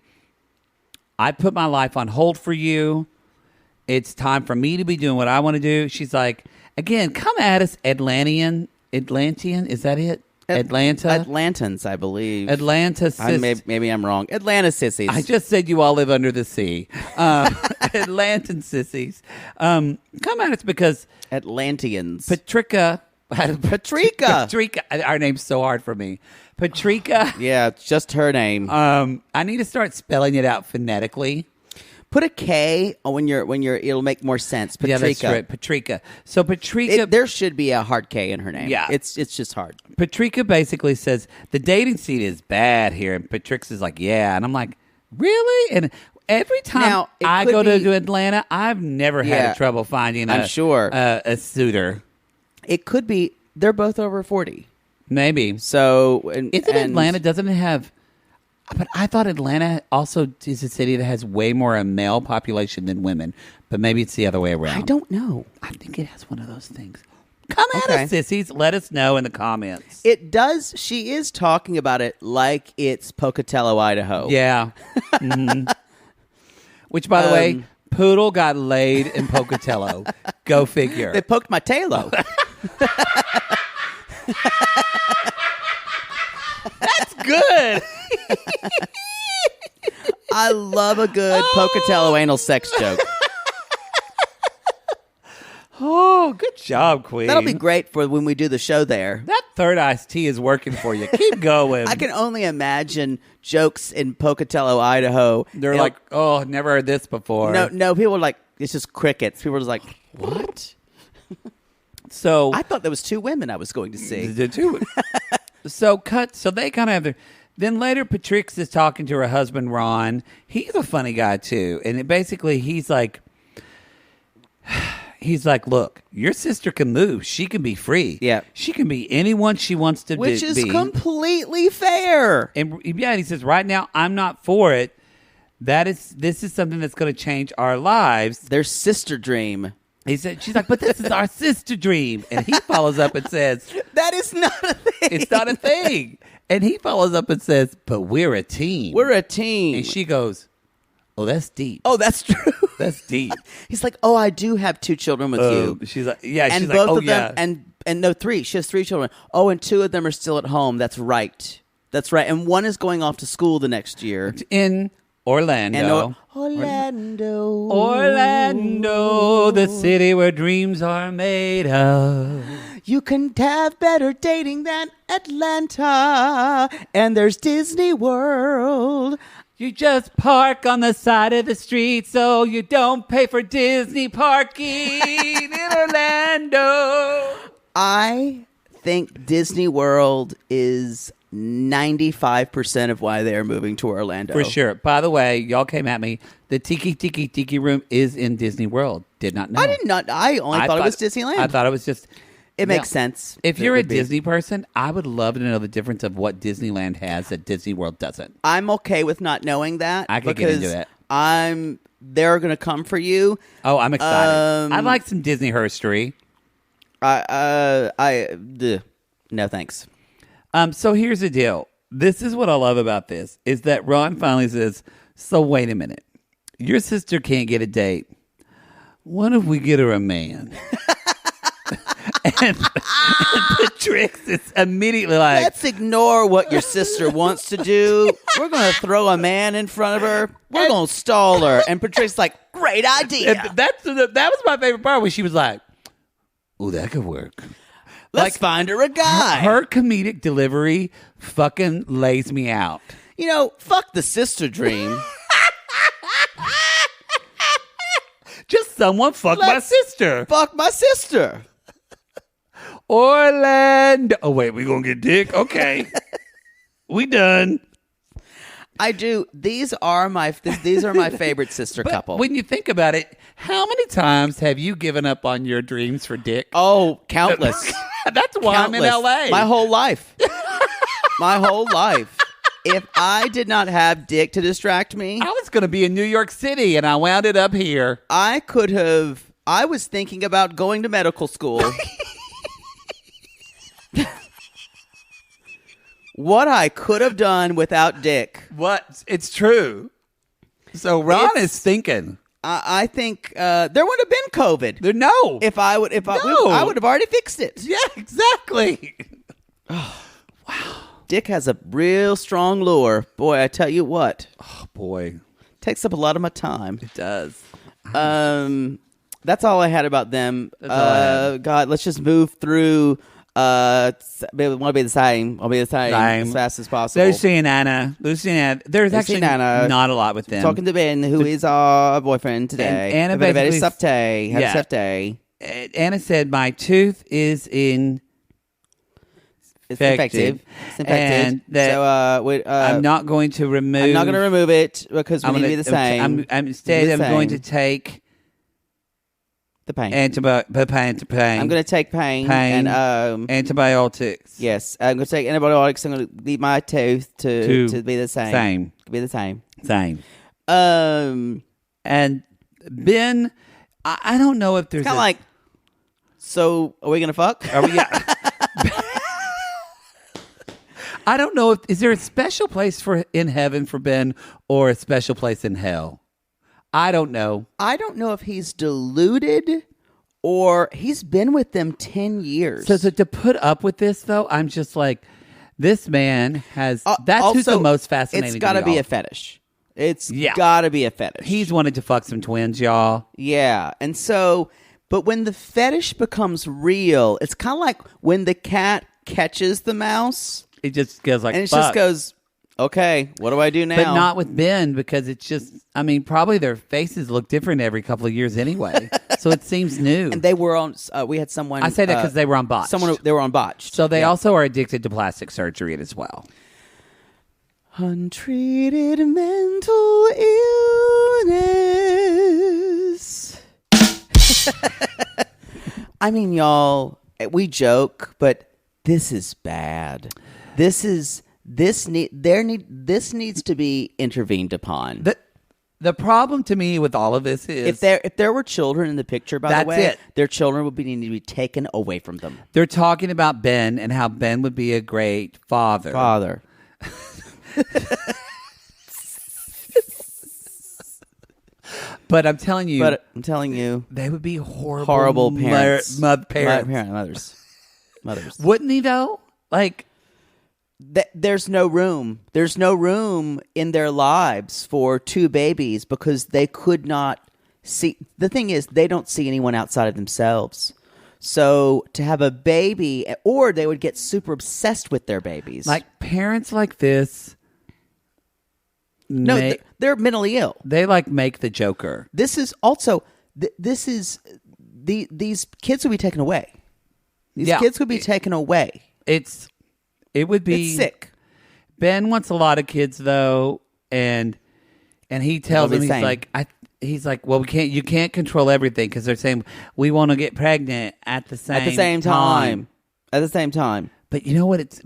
A: I put my life on hold for you. It's time for me to be doing what I want to do. She's like, again, come at us, Atlantean. Is that it? Atlanta?
B: Atlantans, I believe.
A: Atlanta
B: Maybe I'm wrong. Atlanta sissies.
A: I just said you all live under the sea. Atlantan sissies. Come at us because
B: Atlanteans.
A: Patrica.
B: Patrica.
A: Our name's so hard for me. Patrica.
B: Yeah, it's just her name.
A: I need to start spelling it out phonetically.
B: Put a K when you're. It'll make more sense. Patrica.
A: Yeah, that's right. Patrica. So Patrica.
B: There should be a hard K in her name.
A: Yeah,
B: it's just hard.
A: Patrica basically says the dating scene is bad here, and Patrica's like, yeah, and I'm like, really? And every time I go to Atlanta, I've never had trouble finding.
B: I'm sure
A: a suitor.
B: It could be they're both over 40.
A: Maybe.
B: So
A: isn't Atlanta? Doesn't it have? But I thought Atlanta also is a city that has way more a male population than women. But maybe it's the other way around.
B: I don't know.
A: I think it has one of those things. Come at us, sissies. Let us know in the comments.
B: It does. She is talking about it like it's Pocatello, Idaho.
A: Yeah. Mm-hmm. Which, by the way, Poodle got laid in Pocatello. Go figure.
B: They poked my tailo.
A: That's good.
B: I love a good Pocatello anal sex joke.
A: Oh, good job, Queen.
B: That'll be great for when we do the show there.
A: That third iced tea is working for you. Keep going.
B: I can only imagine jokes in Pocatello, Idaho.
A: They're like, oh, never heard this before.
B: No, people are like, it's just crickets. People are just like, what?
A: So
B: I thought there was two women I was going to see.
A: The two. So they kind of have their. Then later, Patricia is talking to her husband, Ron. He's a funny guy, too. And basically, he's like, look, your sister can move. She can be free.
B: Yeah.
A: She can be anyone she wants to be.
B: Which is completely fair.
A: And he says, right now, I'm not for it. This is something that's going to change our lives.
B: Their sister dream.
A: She's like, but this is our sister dream. And he follows up and says,
B: that is not a thing.
A: It's not a thing. And he follows up and says, but we're a team.
B: We're a team.
A: And she goes, oh, that's deep.
B: Oh, that's true.
A: That's deep.
B: He's like, oh, I do have 2 children with you.
A: She's like, yeah.
B: And
A: she's
B: both
A: like,
B: of them, and no, 3. She has 3 children. Oh, and 2 of them are still at home. That's right. That's right. And one is going off to school the next year.
A: In Orlando. Orlando, the city where dreams are made of.
B: You can have better dating than Atlanta. And there's Disney World.
A: You just park on the side of the street so you don't pay for Disney parking in Orlando.
B: I think Disney World is 95% of why they are moving to Orlando.
A: For sure. By the way, y'all came at me. The Tiki Room is in Disney World. Did not know.
B: I did not. I only thought it was Disneyland.
A: I thought it was just...
B: It makes sense.
A: If you're a Disney person, I would love to know the difference of what Disneyland has that Disney World doesn't.
B: I'm okay with not knowing that.
A: I could get into it.
B: They're going to come for you.
A: Oh, I'm excited. I like some Disney herstory.
B: No thanks.
A: So here's the deal. This is what I love about this, is that Ron finally says, so wait a minute. Your sister can't get a date. What if we get her a man? and Patricia is immediately like,
B: let's ignore what your sister wants to do. We're going to throw a man in front of her. We're going to stall her. And Patricia's like, great idea.
A: That was my favorite part when she was like, oh, that could work.
B: Let's find her a guy.
A: Her comedic delivery fucking lays me out.
B: You know, fuck the sister dream.
A: Just someone fuck my sister.
B: Fuck my sister.
A: Orlando. Oh, wait, we gonna get dick? Okay. We done.
B: I do. These are my favorite sister couple.
A: When you think about it, how many times have you given up on your dreams for dick?
B: Oh, countless.
A: That's why I'm in LA.
B: My whole life. My whole life. If I did not have dick to distract me,
A: I was going to be in New York City and I wound it up here.
B: I was thinking about going to medical school. What I could have done without dick.
A: What? It's true. So Ron is thinking.
B: I think there would have been COVID.
A: No.
B: I would have already fixed it.
A: Yeah, exactly.
B: dick has a real strong lure. Boy, I tell you what.
A: Oh, boy.
B: Takes up a lot of my time.
A: It does.
B: That's all I had about them.
A: That's all I had.
B: God, let's just move through. Want to be the same. I'll be the same as fast as possible.
A: Lucy and Anna. There's actually not a lot with them.
B: Talking to Ben, who is our boyfriend today.
A: And Anna
B: very
A: basically
B: soft day. Had a soft day.
A: Anna said, my tooth is
B: It's infective. It's infected.
A: And that
B: so
A: I'm not going to remove.
B: I'm not going to remove it because we need to be the same.
A: Instead, I'm going to take
B: the pain.
A: pain.
B: I'm going to take pain and
A: antibiotics.
B: Yes, I'm going to take antibiotics. I'm going to leave my tooth to be the same. To be the same.
A: Same. And Ben, I don't know if there's
B: kind of like. So, are we going to fuck?
A: Are we? Yeah. I don't know is there a special place in heaven for Ben or a special place in hell? I don't know.
B: I don't know if he's deluded or he's been with them 10 years.
A: So to put up with this, though, I'm just like, this man has... that's
B: also,
A: who's the most fascinating.
B: It's got to be a fetish. It's got to be a fetish.
A: He's wanted to fuck some twins, y'all.
B: Yeah. And so... But when the fetish becomes real, it's kind of like when the cat catches the mouse.
A: It just goes like,
B: and it
A: fuck.
B: just goes... Okay, what do I do now?
A: But not with Ben because it's just, I mean, probably their faces look different every couple of years anyway. So it seems new.
B: And they were on, we had someone.
A: I say that because they were on Botched.
B: They were on Botched.
A: So they also are addicted to plastic surgery as well.
B: Untreated mental illness. I mean, y'all, we joke, but this is bad. This needs to be intervened upon.
A: The problem to me with all of this is
B: if there were children in the picture, by the way,
A: it.
B: their children would need to be taken away from them.
A: They're talking about Ben and how Ben would be a great father. But I'm telling you, they would be horrible
B: parents,
A: mothers. Wouldn't he though? Like.
B: There's no room. There's no room in their lives for two babies because they could not see. The thing is, they don't see anyone outside of themselves. So to have a baby, or they would get super obsessed with their babies.
A: Like parents like this.
B: No, they're mentally ill.
A: They like make the Joker.
B: This is also, these kids would be taken away. These kids would be taken away.
A: It would be
B: it's sick.
A: Ben wants a lot of kids though, and he tells them he's like, well, you can't control everything because they're saying we want to get pregnant at the same time.
B: At the same time.
A: But you know what?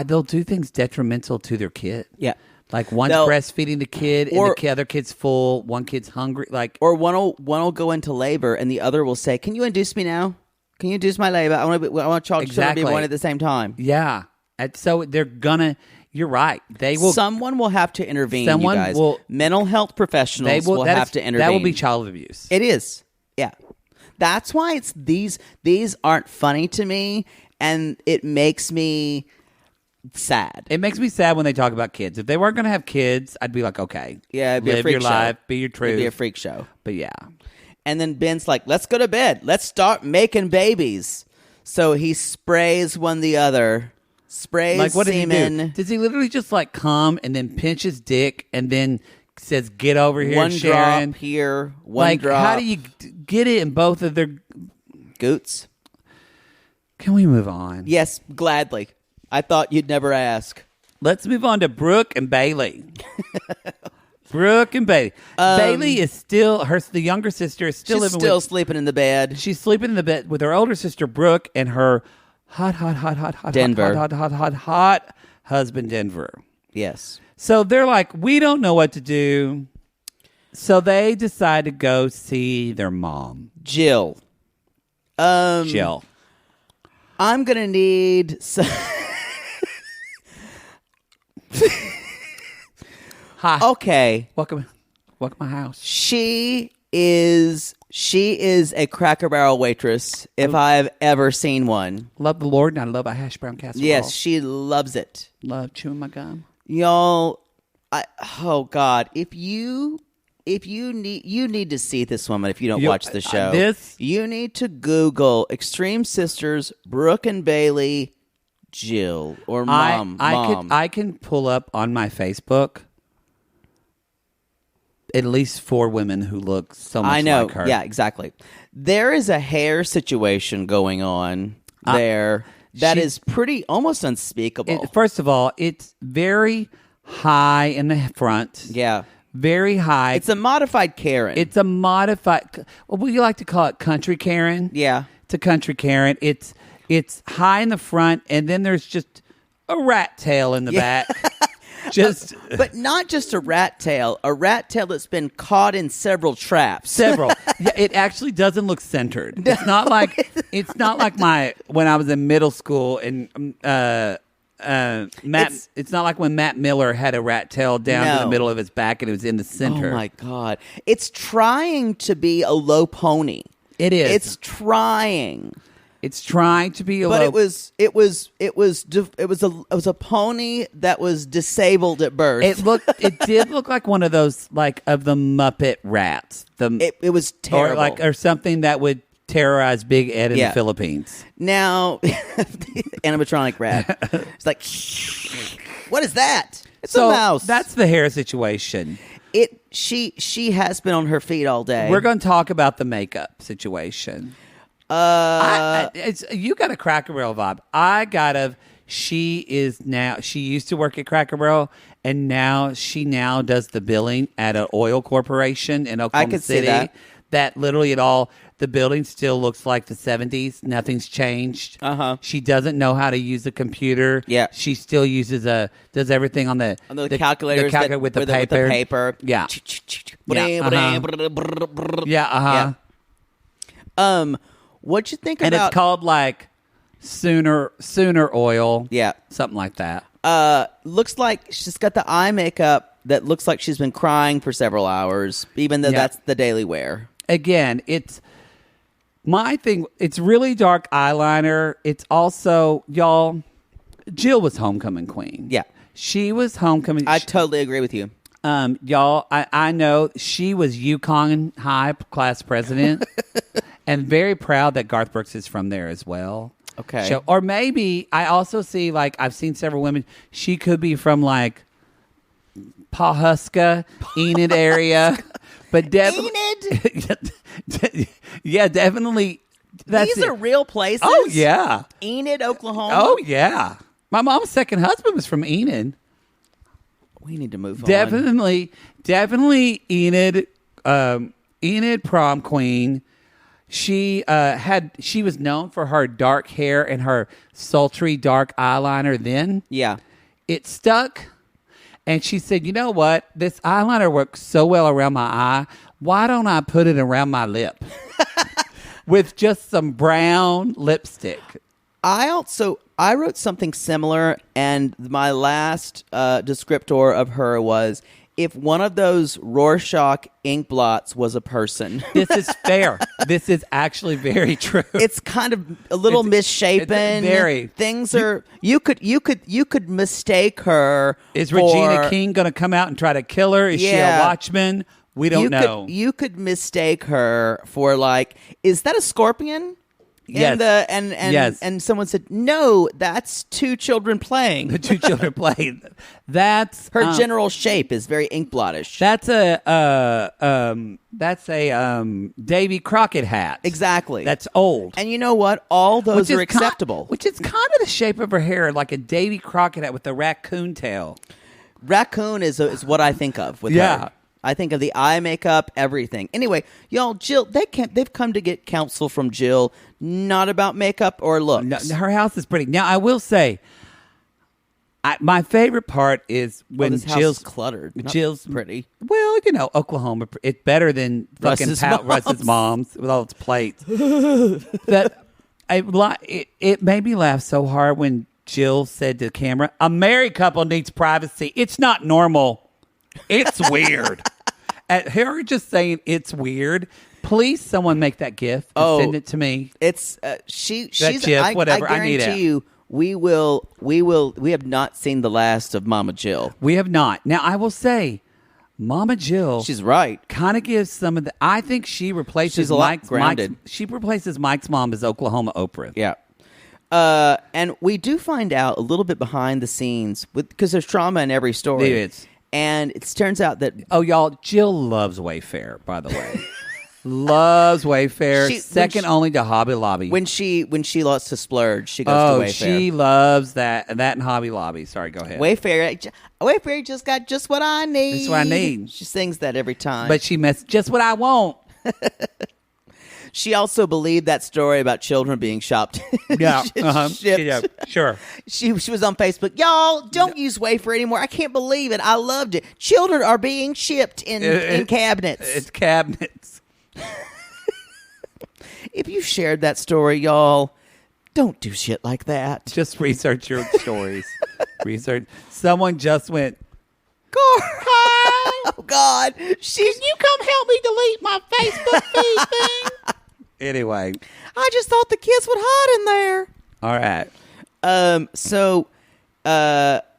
A: They'll do things detrimental to their kid.
B: Yeah.
A: Like one's breastfeeding the kid, and the other kid's full. One kid's hungry.
B: Or one will go into labor, and the other will say, "Can you induce me now? Can you induce my labor? I want to children to be born at the same time."
A: Yeah. And so they're gonna. You're right. They will.
B: Someone will have to intervene. Someone you guys. Mental health professionals will have to intervene.
A: That will be child abuse.
B: It is. Yeah. That's why it's these aren't funny to me, and it makes me sad.
A: It makes me sad when they talk about kids. If they weren't going to have kids, I'd be like, okay,
B: yeah, it'd be
A: live
B: a freak
A: your
B: show.
A: life, be your truth.
B: It'd be a freak show.
A: But yeah.
B: And then Ben's like, let's go to bed. Let's start making babies. So he sprays one the other. Sprays
A: like, what
B: semen.
A: Does he do? Does he literally just like come and then pinch his dick and then says, get over here,
B: one
A: Sharon?
B: Drop here, one drop.
A: How do you get it in both of their...
B: Goots?
A: Can we move on?
B: Yes, gladly. I thought you'd never ask.
A: Let's move on to Brooke and Baylee. Brooke and Baylee. Baylee is still the younger sister is still living.
B: She's still sleeping in the bed.
A: She's sleeping in the bed with her older sister Brooke and her hot
B: Denver.
A: hot husband Denver.
B: Yes.
A: So they're like, we don't know what to do. So they decide to go see their mom,
B: Jill.
A: Jill.
B: I'm gonna need some.
A: Hi.
B: Okay.
A: Welcome to my house.
B: She she is a Cracker Barrel waitress if I've ever seen one.
A: Love the Lord, and I love a hash brown casserole.
B: Yes, she loves it.
A: Love chewing my gum.
B: Y'all, oh God, if you need to see this woman if you don't watch the show. You need to Google Extreme Sisters, Brooke and Baylee, Jill, or Mom.
A: I can pull up on my Facebook at least 4 women who look so much like her.
B: Yeah, exactly. There is a hair situation going on there that is pretty almost unspeakable.
A: First of all, it's very high in the front.
B: Yeah.
A: Very high.
B: It's a modified Karen.
A: It's a modified, what would you like to call it? Country Karen?
B: Yeah.
A: It's a country Karen. It's high in the front, and then there's just a rat tail in the back.
B: But not just a rat tail that's been caught in several traps.
A: Several. Yeah, it actually doesn't look centered. It's not like when I was in middle school and it's not like when Matt Miller had a rat tail down to the middle of his back and it was in the center.
B: Oh my God. It's trying to be a low pony.
A: It is.
B: It's trying.
A: It's trying to be a
B: but
A: low.
B: it was a pony that was disabled at birth.
A: It did look like one of those like of the Muppet rats.
B: It was terrible.
A: Or something that would terrorize Big Ed in the Philippines.
B: Now, animatronic rat. It's like, what is that? It's a mouse.
A: That's the hair situation.
B: She has been on her feet all day.
A: We're going to talk about the makeup situation. You got a Cracker Barrel vibe. She used to work at Cracker Barrel, and she does the billing at an oil corporation in Oklahoma City.
B: See
A: that literally the building still looks like the 70s. Nothing's changed. She doesn't know how to use a computer.
B: Yeah.
A: She still does everything on the
B: calculators
A: the calculator with the paper. Yeah. Yeah.
B: What'd you think
A: about? And it's called like Sooner Oil.
B: Yeah.
A: Something like that.
B: Looks like she's got the eye makeup that looks like she's been crying for several hours, even though that's the daily wear.
A: Again, it's my thing. It's really dark eyeliner. It's also, y'all, Jill was homecoming queen.
B: Yeah.
A: She was homecoming.
B: I totally agree with you.
A: Y'all, I know she was Yukon High class president and very proud that Garth Brooks is from there as well.
B: Okay.
A: Or maybe I also see, like, I've seen several women, she could be from like Pawhuska, Enid area. But
B: Enid?
A: Yeah, definitely.
B: These are real places?
A: Oh, yeah.
B: Enid, Oklahoma?
A: Oh, yeah. My mom's second husband was from Enid.
B: We need to move on.
A: Definitely Enid, Enid prom queen. She was known for her dark hair and her sultry dark eyeliner then.
B: Yeah.
A: It stuck. And she said, you know what? This eyeliner works so well around my eye. Why don't I put it around my lip? With just some brown lipstick.
B: I wrote something similar, and my last descriptor of her was, if one of those Rorschach ink blots was a person.
A: This is fair. This is actually very true.
B: It's kind of a little misshapen.
A: Very.
B: Things are you could mistake her.
A: Is Regina King going to come out and try to kill her? Is she a watchman? We don't know.
B: You could mistake her for, like, is that a scorpion?
A: Yes.
B: And someone said, no, that's two children playing.
A: The two children playing. That's
B: her general shape is very ink blottish.
A: That's a Davy Crockett hat.
B: Exactly.
A: That's old.
B: And you know what? All those are acceptable.
A: Which is kind of the shape of her hair, like a Davy Crockett hat with a raccoon tail.
B: Raccoon is what I think of with her. I think of the eye makeup, everything. Anyway, y'all, Jill, they've come to get counsel from Jill, not about makeup or looks.
A: No, her house is pretty. Now, I will say, my favorite part is when
B: this house is cluttered.
A: Jill's
B: pretty.
A: Well, you know, Oklahoma, it's better than fucking Russ's mom's with all its plates. It made me laugh so hard when Jill said to the camera, "A married couple needs privacy. It's not normal. It's weird." at her just saying it's weird. Please, someone make that GIF and send it to me.
B: It's she's
A: GIF, whatever.
B: I
A: need
B: guarantee
A: it.
B: you, we have not seen the last of Mama Jill.
A: We have not. Now, I will say, Mama Jill,
B: She's right.
A: kind of gives some of the. I think she replaces
B: She's a lot grounded.
A: She replaces Mike's mom as Oklahoma Oprah.
B: Yeah. And we do find out a little bit behind the scenes because there's trauma in every story.
A: There is.
B: And it turns out that
A: Oh, y'all, Jill loves Wayfair, by the way. Loves Wayfair, second only to Hobby Lobby.
B: when she loves to splurge, she goes to Wayfair.
A: She loves that and Hobby Lobby. Sorry, go ahead.
B: Wayfair just got just what I need.
A: That's what I need.
B: She sings that every time.
A: But she messed just what I want.
B: She also believed that story about children being shopped.
A: Yeah,
B: shipped.
A: yeah, sure.
B: She was on Facebook. Y'all don't use Wayfair anymore. I can't believe it. I loved it. Children are being shipped in cabinets.
A: It's cabinets.
B: If you shared that story, y'all, don't do shit like that.
A: Just research your stories. Research. Someone just went,
B: Oh, God. Can
A: you come help me delete my Facebook feed thing? Anyway.
B: I just thought the kids would hide in there.
A: All right.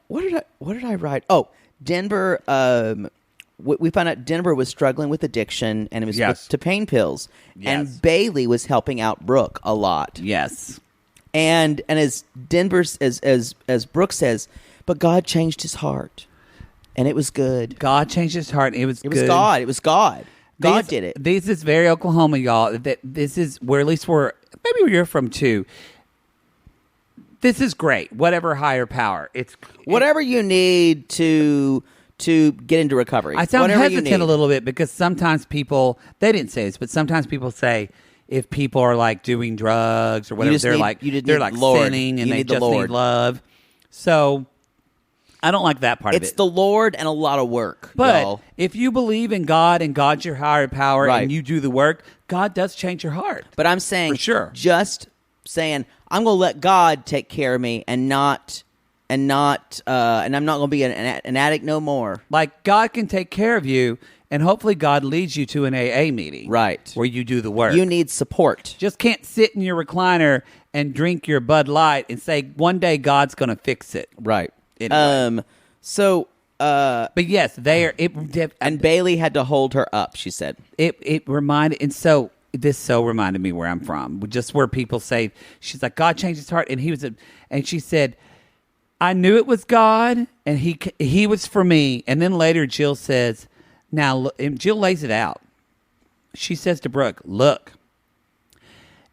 B: What did I write? Oh, Denver. We found out Denver was struggling with addiction, and it was
A: Yes.
B: to pain pills.
A: Yes.
B: And Baylee was helping out Brooke a lot.
A: Yes.
B: And as Denver's as Brooke says, but God changed his heart, and it was good.
A: God changed his heart. It was
B: It was God. It was God. God did it.
A: This is very Oklahoma, y'all. This is where, at least maybe where you're from too. This is great. Whatever higher power. It's
B: Whatever you need to get into recovery.
A: I sound
B: Whatever you
A: hesitant
B: need.
A: a little bit because sometimes people, they didn't say this, but sometimes people say if people are like doing drugs or whatever,
B: just
A: they're
B: need-
A: like
B: you just
A: they're
B: need
A: like
B: Lord.
A: sinning and
B: You
A: they
B: need the
A: just
B: Lord.
A: need love. So I don't like that part of
B: It's
A: it.
B: the Lord and a lot of work.
A: But
B: y'all.
A: if you believe in God and God's your higher power
B: Right.
A: and you do the work, God does change your heart.
B: But I'm saying,
A: For sure.
B: just saying, I'm going to let God take care of me and I'm not going to be an addict no more.
A: Like God can take care of you, and hopefully God leads you to an AA meeting,
B: Right.
A: where you do the work.
B: You need support.
A: Just can't sit in your recliner and drink your Bud Light and say one day God's going to fix it.
B: Right.
A: Anyway. But yes, they are.
B: And Baylee had to hold her up, she said.
A: It reminded, and so this so reminded me where I'm from, just where people say, she's like, God changed his heart, and and she said, I knew it was God, and he was for me. And then later, Jill says, now, look, and Jill lays it out. She says to Brooke, look,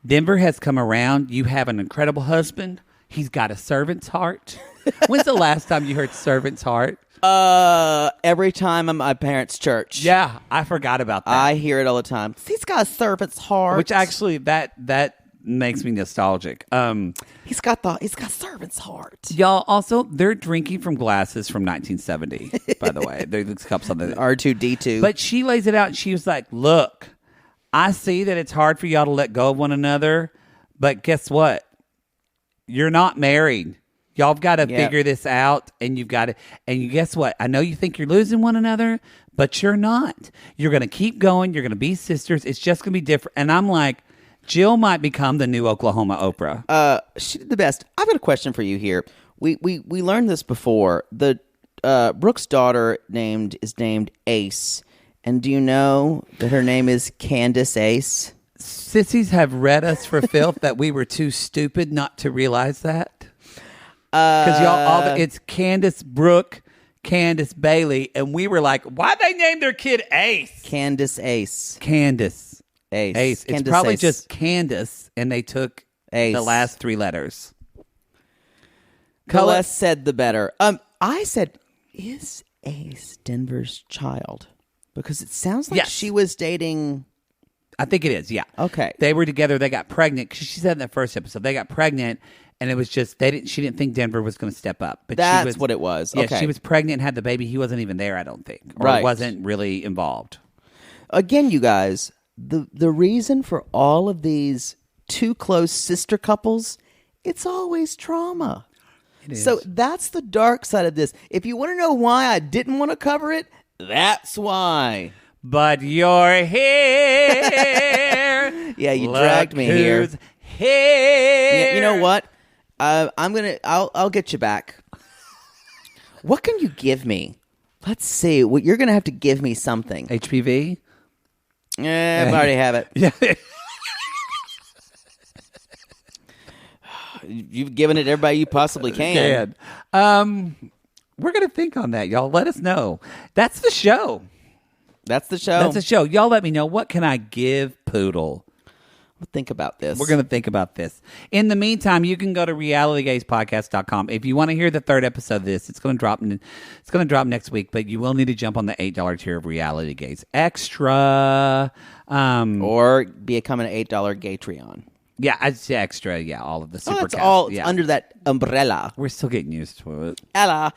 A: Denver has come around. You have an incredible husband. He's got a servant's heart. When's the last time you heard servant's heart?
B: Every time I'm at my parents' church.
A: Yeah, I forgot about that.
B: I hear it all the time. He's got a servant's heart.
A: Which actually, that makes me nostalgic.
B: He's got servant's heart.
A: Y'all, also, they're drinking from glasses from 1970, by the way. There's cups on the
B: R2D2.
A: But she lays it out, and she was like, look, I see that it's hard for y'all to let go of one another, but guess what? You're not married. Y'all have got to figure this out, and you've got to, and guess what? I know you think you're losing one another, but you're not. You're going to keep going. You're going to be sisters. It's just going to be different. And I'm like, Jill might become the new Oklahoma Oprah.
B: She did the best. I've got a question for you here. We learned this before. The Brooke's daughter is named Ace. And do you know that her name is Candace Ace?
A: Sissies have read us for filth that we were too stupid not to realize that. Because y'all, it's Candace Brooke, Candace Baylee, and we were like, why'd they name their kid Ace?
B: Candace Ace.
A: Candace.
B: Ace.
A: It's
B: Candace
A: probably
B: Ace.
A: just Candace, and they took
B: Ace.
A: the last three letters.
B: The less said, the better. I said, is Ace Denver's child? Because it sounds like
A: Yes.
B: she was dating.
A: I think it is, yeah.
B: Okay.
A: They were together. They got pregnant. 'Cause she said in the first episode, they got pregnant, and it was just she didn't think Denver was going to step up. But
B: That's
A: she
B: what it was.
A: Yeah,
B: Okay.
A: she was pregnant and had the baby. He wasn't even there, I don't think, or
B: Right.
A: wasn't really involved.
B: Again, you guys, the reason for all of these too close sister couples, it's always trauma.
A: It is.
B: So that's the dark side of this. If you want to know why I didn't want to cover it, that's why.
A: but you're here.
B: Yeah, you
A: Look
B: dragged me here.
A: who's here.
B: You know what? I'll get you back. What can you give me? Let's see. Well, you're gonna have to give me something.
A: HPV?
B: I already have it.
A: Yeah.
B: You've given it to everybody you possibly can.
A: We're going to think on that, y'all. Let us know. That's the show.
B: That's the show.
A: That's the show. Y'all let me know, what can I give Poodle?
B: We'll think about this.
A: We're going to think about this. In the meantime, you can go to realitygazepodcast.com. If you want to hear the third episode of this, it's going to drop next week, but you will need to jump on the $8 tier of Reality Gaze Extra.
B: Or become an $8 Gatreon.
A: Yeah, it's extra. Yeah, all of the super
B: That's all
A: yeah.
B: under that umbrella.
A: We're still getting used to it.
B: Ella.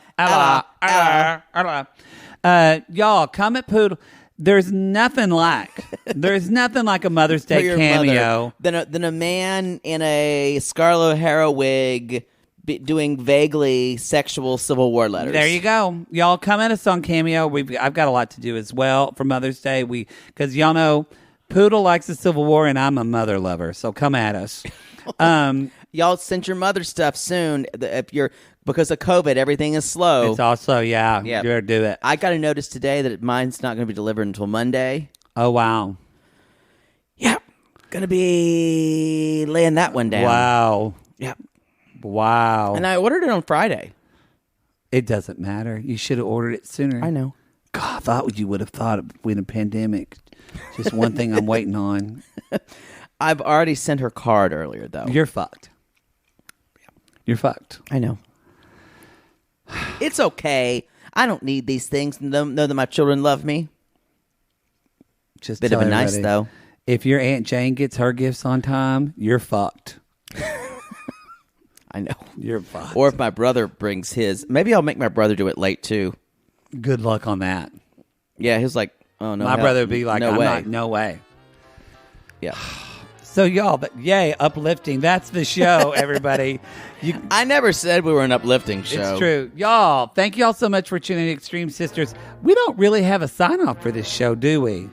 A: Y'all, come at Poodle. There's nothing like a Mother's Day cameo.
B: Than a man in a Scarlett O'Hara wig doing vaguely sexual Civil War letters.
A: There you go. Y'all come at us on Cameo. I've got a lot to do as well for Mother's Day. Because y'all know Poodle likes the Civil War and I'm a mother lover. So come at us.
B: Y'all send your mother stuff soon. Because of COVID, everything is slow.
A: It's also, yeah. You better do it.
B: I got a notice today that mine's not going to be delivered until Monday.
A: Oh, wow.
B: Yeah. Going to be laying that one down.
A: Wow.
B: Yeah.
A: Wow.
B: And I ordered it on Friday.
A: It doesn't matter. You should have ordered it sooner.
B: I know.
A: God, I thought you would have thought of when a pandemic. Just one thing I'm waiting on.
B: I've already sent her card earlier, though.
A: You're fucked. You're fucked.
B: I know. It's okay. I don't need these things. Know that my children love me.
A: Just
B: bit of a nice, though.
A: If your Aunt Jane gets her gifts on time, you're fucked.
B: I know.
A: You're fucked.
B: Or if my brother brings his. Maybe I'll make my brother do it late, too.
A: Good luck on that.
B: Yeah, he was like, oh, no.
A: My brother would be like,
B: no way.
A: No way.
B: Yeah.
A: So, y'all, but yay, uplifting. That's the show, everybody.
B: I never said we were an uplifting show.
A: It's true. Y'all, thank y'all so much for tuning in to Extreme Sisters. We don't really have a sign-off for this show, do we?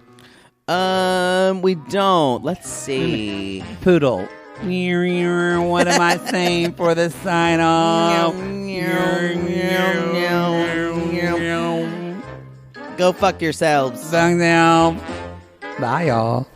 B: We don't. Let's see.
A: Poodle. What am I saying for the sign-off?
B: Go fuck yourselves.
A: Bye, y'all.